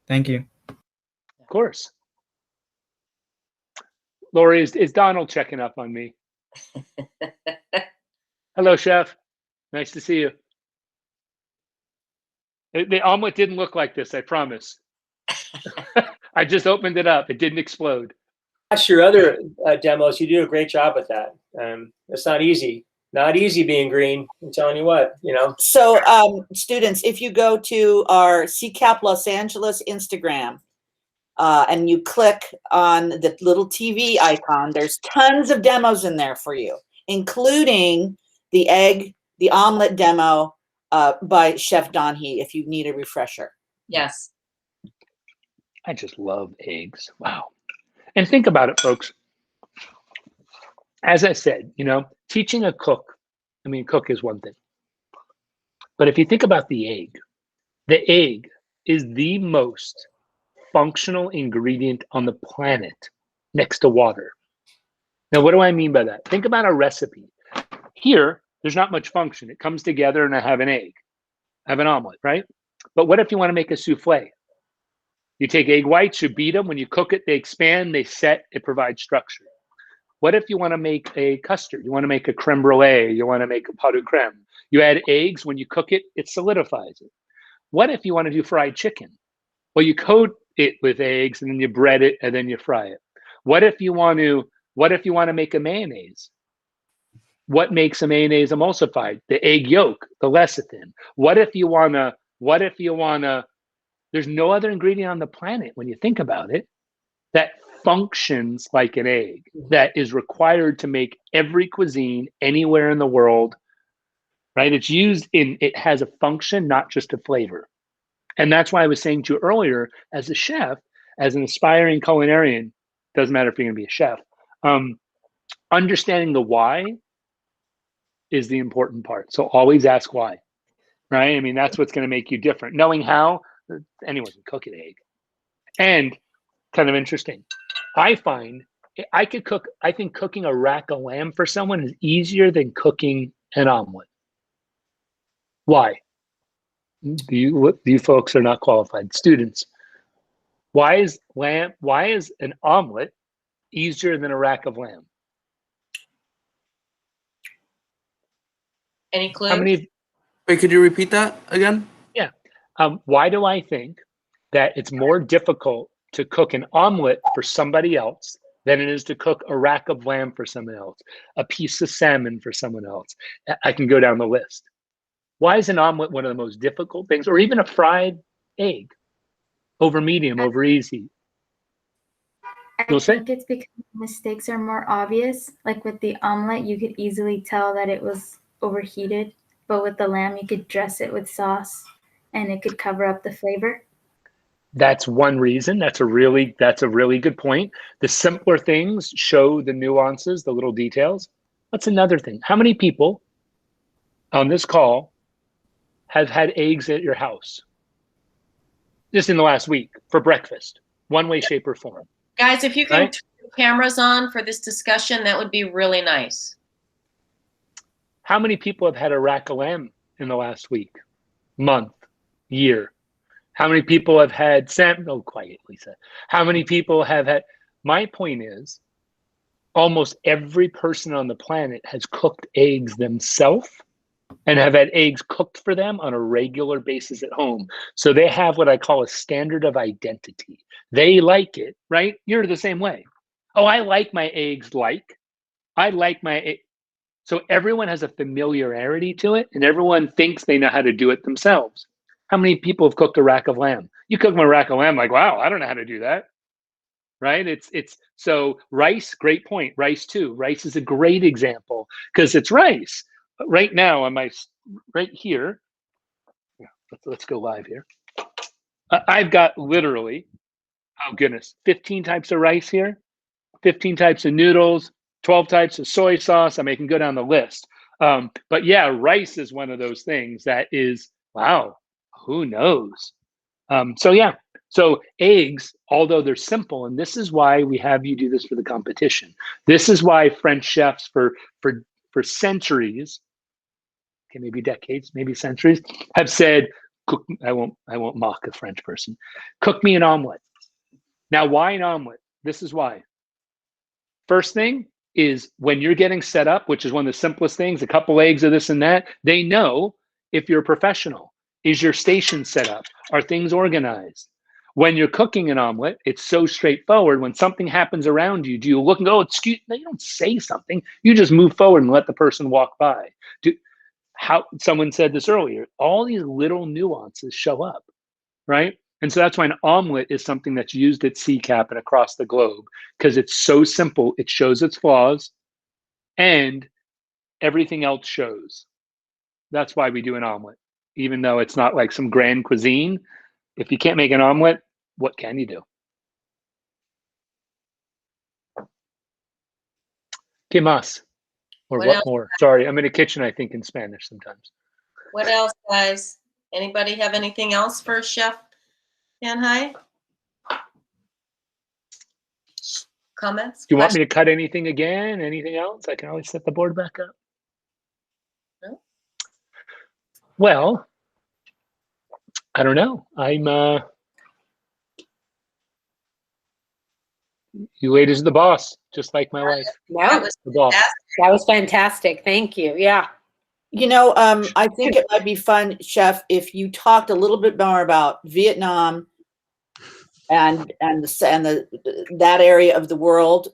Thank you. Of course. Lori, is Donald checking up on me? Hello, chef. Nice to see you. The omelet didn't look like this, I promise. I just opened it up. It didn't explode. Watch your other demos. You do a great job with that. It's not easy. Not easy being green. I'm telling you what, you know. So, students, if you go to our CCAP Los Angeles Instagram and you click on the little TV icon, there's tons of demos in there for you, including the omelet demo by Chef Danhi, if you need a refresher. yes. I just love eggs. Wow. And think about it, folks. As I said, you know, teaching a cook, I mean, cook is one thing. But if you think about the egg is the most functional ingredient on the planet next to water. Now, what do I mean by that? Think about a recipe. Here, there's not much function. It comes together and I have an egg. I have an omelet, right? But what if you want to make a souffle? You take egg whites, you beat them. When you cook it, they expand, they set, it provides structure. What if you want to make a custard? You want to make a creme brulee, you want to make a pot de creme. You add eggs, when you cook it, it solidifies it. What if you want to do fried chicken? Well, you coat it with eggs and then you bread it and then you fry it. What if you want to make a mayonnaise? What makes a mayonnaise emulsified? The egg yolk, the lecithin. What if you want to, there's no other ingredient on the planet when you think about it that functions like an egg, that is required to make every cuisine anywhere in the world, right? It has a function, not just a flavor. And that's why I was saying to you earlier, as a chef, as an aspiring culinarian, doesn't matter if you're going to be a chef, understanding the why is the important part. So always ask why, right? I mean, that's what's going to make you different. Knowing how, anyone can cook an egg. And kind of interesting, I find I think cooking a rack of lamb for someone is easier than cooking an omelet. Why? You folks are not qualified. Students, why is an omelet easier than a rack of lamb? Any clues? How many? Wait, could you repeat that again? Yeah. Why do I think that it's more difficult to cook an omelet for somebody else than it is to cook a rack of lamb for someone else, a piece of salmon for someone else? I can go down the list. Why is an omelet one of the most difficult things, or even a fried egg over medium, over easy? I think it's because mistakes are more obvious. Like with the omelet, you could easily tell that it was overheated, but with the lamb, you could dress it with sauce and it could cover up the flavor. That's one reason. That's a really good point. The simpler things show the nuances, the little details. That's another thing. How many people on this call have had eggs at your house just in the last week for breakfast, one way, shape, or form? Guys, if you can right? turn the cameras on for this discussion, that would be really nice. How many people have had a rack of lamb in the last week, month, year? How many people have had salmon? Oh, quiet, Lisa. How many people have had? My point is, almost every person on the planet has cooked eggs themselves and have had eggs cooked for them on a regular basis at home. So they have what I call a standard of identity. They like it, right? You're the same way. Oh, I like my eggs I like my egg. So everyone has a familiarity to it, and everyone thinks they know how to do it themselves. How many people have cooked a rack of lamb? You cook my rack of lamb, like, wow, I don't know how to do that. Right? It's so rice, great point. Rice too. Rice is a great example because it's rice. Right now on my right here, let's go live here. I've got literally, oh goodness, 15 types of rice here, 15 types of noodles, 12 types of soy sauce. I mean, I can go down the list. But yeah, rice is one of those things that is, wow, who knows? So yeah, so eggs, although they're simple, and this is why we have you do this for the competition. This is why French chefs for centuries, okay, maybe decades, maybe centuries, have said, cook, I won't mock a French person. Cook me an omelet. Now, why an omelet? This is why. First thing is when you're getting set up, which is one of the simplest things, a couple eggs of this and that, they know if you're a professional. Is your station set up? Are things organized? When you're cooking an omelet, it's so straightforward. When something happens around you, do you look and go, excuse me? You don't say something. You just move forward and let the person walk by. How someone said this earlier, all these little nuances show up, right? And so that's why an omelet is something that's used at CCAP and across the globe, because it's so simple. It shows its flaws and everything else shows. That's why we do an omelet, even though it's not like some grand cuisine. If you can't make an omelet, what can you do? ¿Qué más? Or what more? Sorry, I'm in a kitchen, I think, in Spanish sometimes. What else, guys? Anybody have anything else for Chef Danhi? Comments? Do you want me to cut anything again? Anything else? I can always set the board back up. No? Well, I don't know. You ladies are the boss, just like my wife. No, The boss. that was fantastic. Thank you. Yeah. You know, I think it might be fun, Chef, if you talked a little bit more about Vietnam and that area of the world.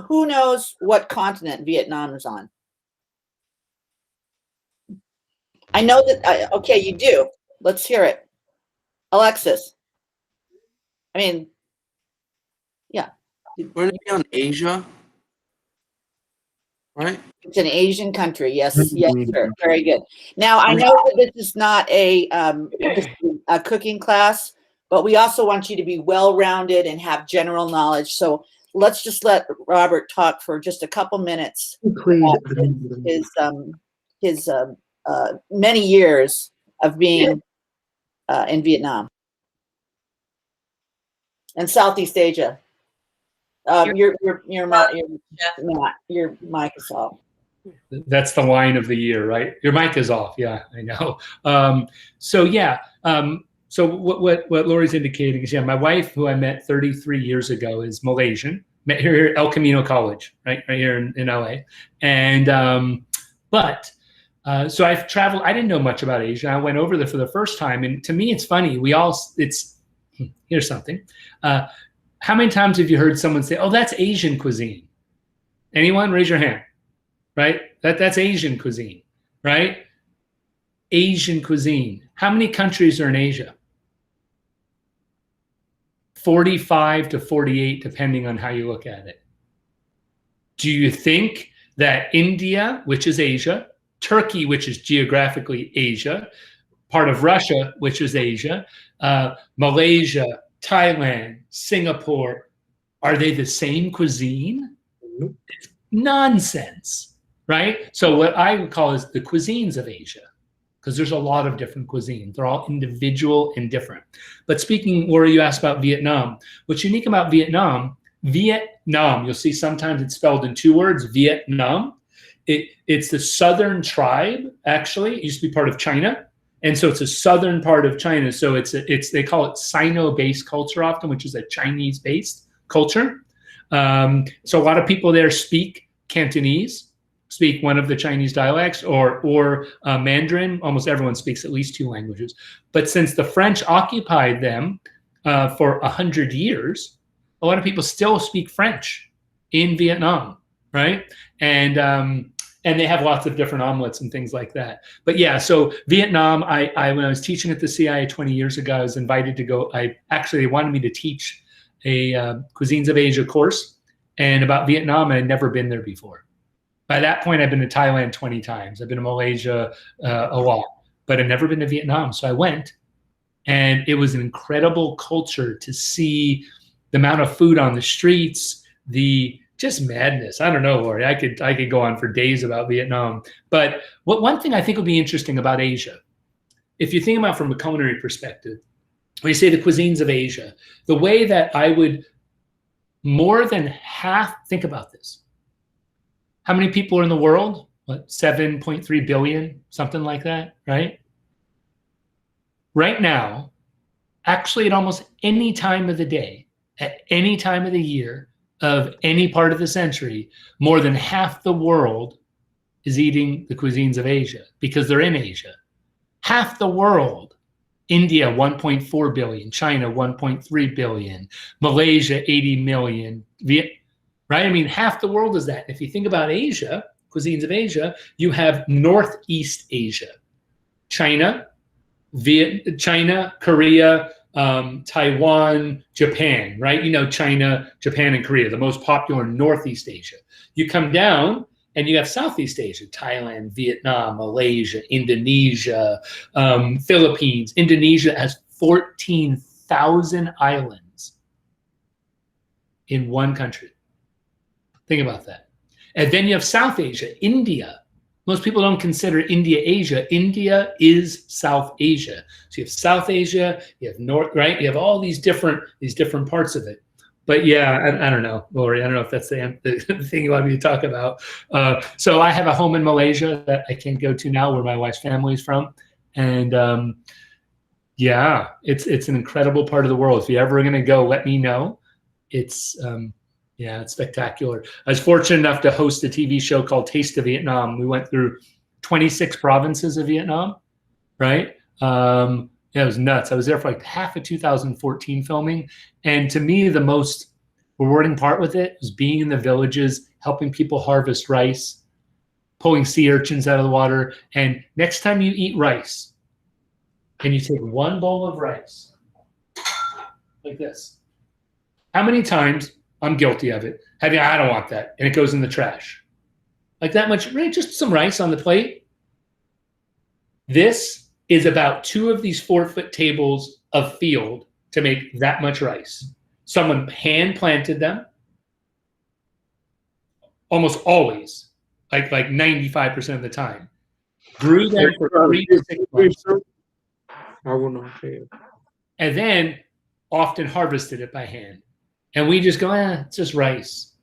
Who knows what continent Vietnam is on? I know that. Okay, you do. Let's hear it, Alexis. I mean, yeah. We're on Asia, right? It's an Asian country. Yes, yes, sir. Very good. Now, I know that this is not a cooking class, but we also want you to be well-rounded and have general knowledge. So let's just let Robert talk for just a couple minutes. His many years of being in Vietnam and Southeast Asia. Your mic is off. That's the line of the year, right? Your mic is off. Yeah, I know. So yeah. So what Lori's indicating is, yeah, my wife, who I met 33 years ago, is Malaysian. Met her here at El Camino College, right here in LA. And so I've traveled. I didn't know much about Asia. I went over there for the first time, and to me, it's funny. Here's something. How many times have you heard someone say, "Oh, that's Asian cuisine"? Anyone? Raise your hand. Right? That's Asian cuisine, right? Asian cuisine. How many countries are in Asia? 45 to 48, depending on how you look at it. Do you think that India, which is Asia, Turkey, which is geographically Asia, part of Russia, which is Asia, Malaysia, Thailand, Singapore, are they the same cuisine? It's nonsense, right? So what I would call is the cuisines of Asia, because there's a lot of different cuisines. They're all individual and different. But speaking, Laura, you asked about Vietnam. What's unique about Vietnam, you'll see sometimes it's spelled in two words, Vietnam. It's the southern tribe, actually. It used to be part of China. And so it's a southern part of China. So they call it Sino-based culture often, which is a Chinese-based culture. So a lot of people there speak Cantonese, speak one of the Chinese dialects, or Mandarin. Almost everyone speaks at least two languages. But since the French occupied them for 100 years, a lot of people still speak French in Vietnam, right? And they have lots of different omelets and things like that. But yeah, so Vietnam, when I was teaching at the CIA 20 years ago, I was invited to go. They wanted me to teach a Cuisines of Asia course, and about Vietnam, I had never been there before. By that point, I've been to Thailand 20 times. I've been to Malaysia a lot, but I've never been to Vietnam. So I went, and it was an incredible culture to see the amount of food on the streets, the just madness. I don't know, Lori. I could go on for days about Vietnam. But one thing I think would be interesting about Asia, if you think about from a culinary perspective, when you say the cuisines of Asia, the way that I would more than half, think about this. How many people are in the world? What, 7.3 billion, something like that, right? Right now, actually at almost any time of the day, at any time of the year, of any part of the century, more than half the world is eating the cuisines of Asia because they're in Asia. Half the world. India, 1.4 billion. China, 1.3 billion. Malaysia, 80 million. Right? I mean, half the world is that. If you think about Asia, cuisines of Asia, you have Northeast Asia. China, Korea, Taiwan, Japan, right? You know, China, Japan, and Korea, the most popular in Northeast Asia. You come down and you have Southeast Asia, Thailand, Vietnam, Malaysia, Indonesia, Philippines. Indonesia has 14,000 islands in one country. Think about that. And then you have South Asia, India. Most people don't consider India Asia. India is South Asia. So you have South Asia, you have North, right? You have all these different parts of it. But yeah, I don't know, Lori. I don't know if that's the thing you want me to talk about. So I have a home in Malaysia that I can't go to now, where my wife's family is from, and yeah, it's an incredible part of the world. If you're ever going to go, let me know. It's yeah, it's spectacular. I was fortunate enough to host a TV show called Taste of Vietnam. We went through 26 provinces of Vietnam, right? Yeah, it was nuts. I was there for like half of 2014 filming. And to me, the most rewarding part with it was being in the villages, helping people harvest rice, pulling sea urchins out of the water. And next time you eat rice, and you take one bowl of rice, like this, how many times, I'm guilty of it, I don't want that, and it goes in the trash. Like that much, right? Just some rice on the plate. This is about 2 of these 4-foot tables of field to make that much rice. Someone hand planted them, almost always, like 95% of the time. Grew them for 3 to 6 months. I will not say it. And then often harvested it by hand. And we just go, it's just rice.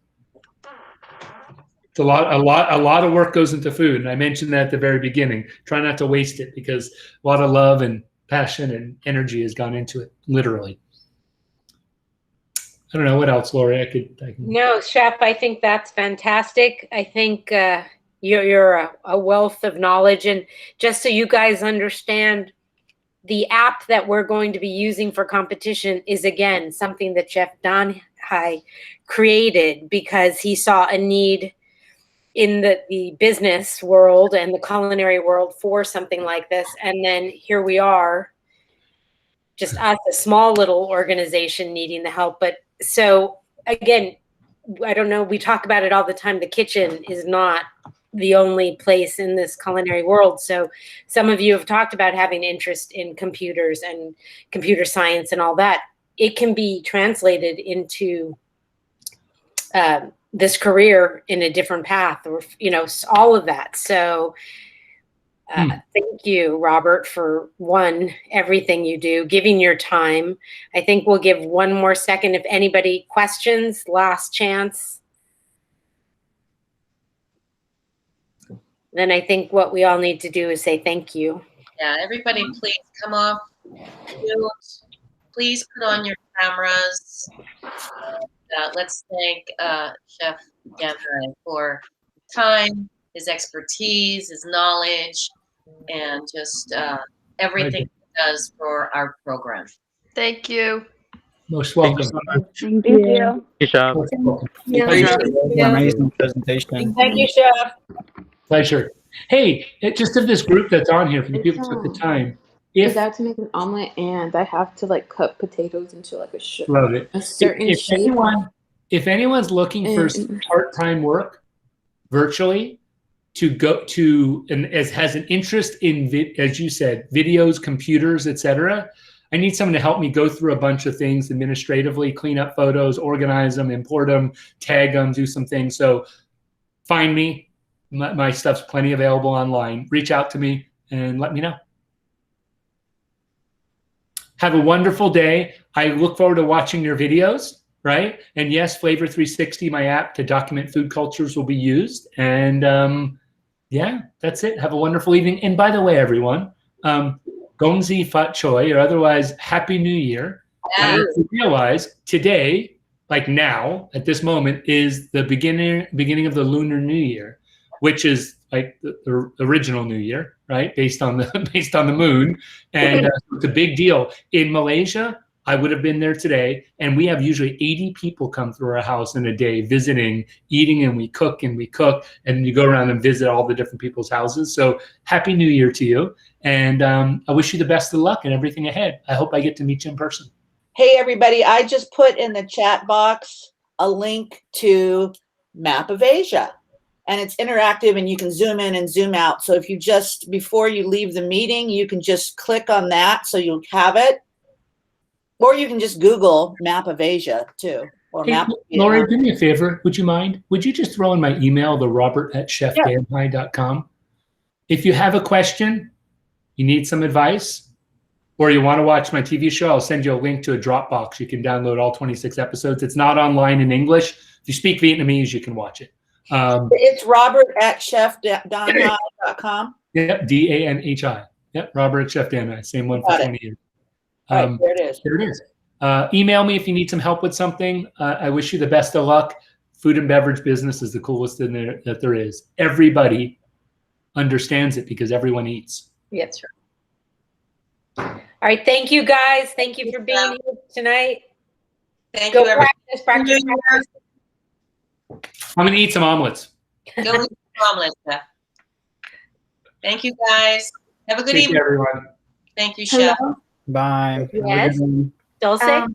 It's a lot of work goes into food. And I mentioned that at the very beginning. Try not to waste it, because a lot of love and passion and energy has gone into it, literally. I don't know what else, Lori. I can... No, Chef, I think that's fantastic. I think you're a wealth of knowledge. And just so you guys understand, the app that we're going to be using for competition is, again, something that Chef Danhi created because he saw a need in the business world and the culinary world for something like this. And then here we are, just us, a small little organization needing the help. But so again, I don't know, we talk about it all the time. The kitchen is not the only place in this culinary world. So some of you have talked about having interest in computers and computer science and all that. It can be translated into this career in a different path, or, you know, all of that. So thank you, Robert, for everything you do, giving your time. I think we'll give one more second. If anybody questions, last chance. Then I think what we all need to do is say thank you. Yeah, everybody, please come off mute. Please put on your cameras. Let's thank Chef Danhi for his time, his expertise, his knowledge, and just everything he does for our program. Thank you. Most welcome. Thank you. Amazing presentation. Thank you, Chef. Pleasure. Hey, just of this group that's on here, for the people who took the time. If I have to make an omelet and I have to like cut potatoes into like a certain shape. If anyone's looking for part-time work virtually, to go to, and has an interest in, as you said, videos, computers, etc., I need someone to help me go through a bunch of things administratively, clean up photos, organize them, import them, tag them, do some things. So find me. My stuff's plenty available online. Reach out to me and let me know. Have a wonderful day. I look forward to watching your videos, right? And yes, Flavor 360, my app to document food cultures, will be used. And yeah, that's it. Have a wonderful evening. And by the way, everyone, Gongzi Fat Choi, or otherwise Happy New Year. And you realize today, like now, at this moment, is the beginning of the Lunar New Year, which is like the original New Year, right? Based on the moon, and it's a big deal in Malaysia. I would have been there today, and we have usually 80 people come through our house in a day visiting, eating, and we cook, and you go around and visit all the different people's houses. So Happy New Year to you, and I wish you the best of luck and everything ahead. I hope I get to meet you in person. Hey, everybody, I just put in the chat box a link to Map of Asia. And it's interactive and you can zoom in and zoom out. So if you just, before you leave the meeting, you can just click on that so you'll have it. Or you can just Google Map of Asia too. Or Hey, Map of Lori, do me a favor. Would you mind? Would you just throw in my email, the robert@chefdanhi.com? If you have a question, you need some advice, or you want to watch my TV show, I'll send you a link to a Dropbox. You can download all 26 episodes. It's not online in English. If you speak Vietnamese, you can watch it. It's robert@chefdanhi.com. Yep, DANHI. Yep, Robert@chefdanhi. Same one for 20 years. All right, there it is. There it is. Email me if you need some help with something. I wish you the best of luck. Food and beverage business is the coolest in there that there is. Everybody understands it because everyone eats. Yeah, that's right. All right, thank you guys. Thank you for being here tonight. Thank you, everyone. Practice. I'm going to eat some omelets. Go eat some omelets, Beth. Thank you, guys. Have a good Take evening. care, everyone. Thank you, Chef. Bye. Yes. Dulce? I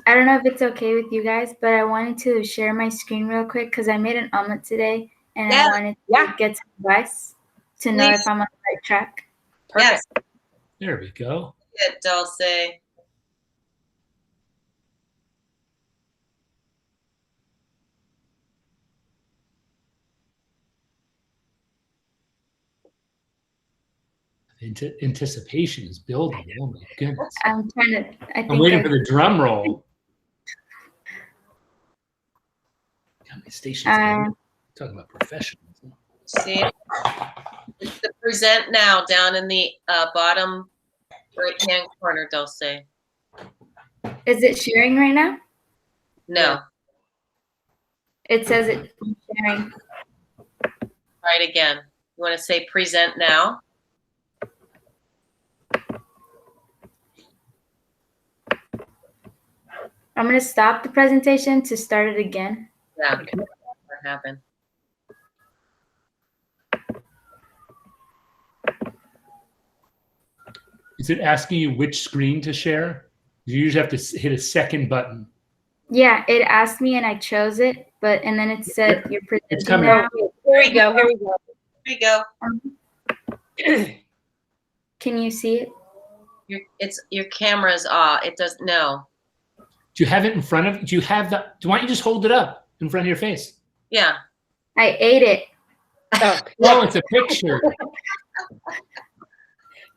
don't know if it's okay with you guys, but I wanted to share my screen real quick because I made an omelet today, and I wanted to get some advice to know if I'm on the right track. Perfect. Yes. There we go. Good, Dulce. Anticipation is building. Oh my goodness. I'm I'm waiting for the drum roll. Got my stations. Talking about professionals. See, it's the present now down in the bottom right-hand corner, Dulce. Is it sharing right now? No. It says it's sharing. Try it again. You want to say present now? I'm going to stop the presentation to start it again. Yeah, what happened? Is it asking you which screen to share? You usually have to hit a second button. Yeah, it asked me and I chose it, and then it said you're presenting. It's coming. Now. Here we go. Here we go. Here we go. Can you see it? Your camera's off. It does no. Do you have it in front of? Do you have the? Why don't you just hold it up in front of your face? Yeah. I ate it. Oh, it's a picture.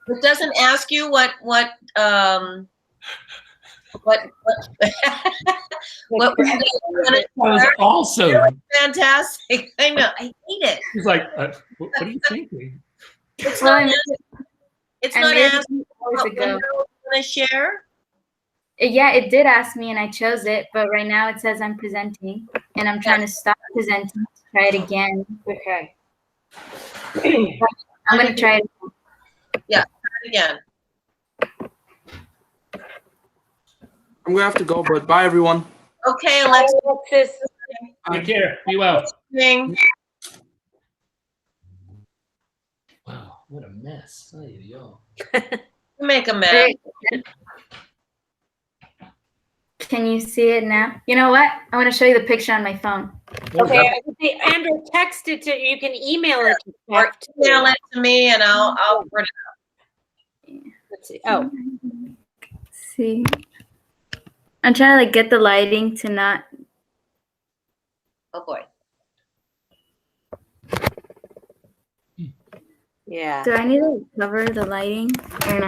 It doesn't ask you what that was awesome. Fantastic. I know. I hate it. He's like, what are you thinking? It's not asking what window you want to share. Yeah, it did ask me and I chose it, but right now it says I'm presenting and I'm trying to stop presenting to try it again. Okay. I'm going to try it again. Yeah, try it again. I'm going to have to go, but bye, everyone. Okay, Alexis. Take care. Be well. Wow, what a mess. Oh, yo. Make a mess. Can you see it now? You know what? I want to show you the picture on my phone. Okay, Andrew, text it to you. Can email it to or email it to me, and I'll print it out. Let's see. Oh, see. I'm trying to like get the lighting to not. Oh boy. Yeah. Do I need to cover the lighting or not?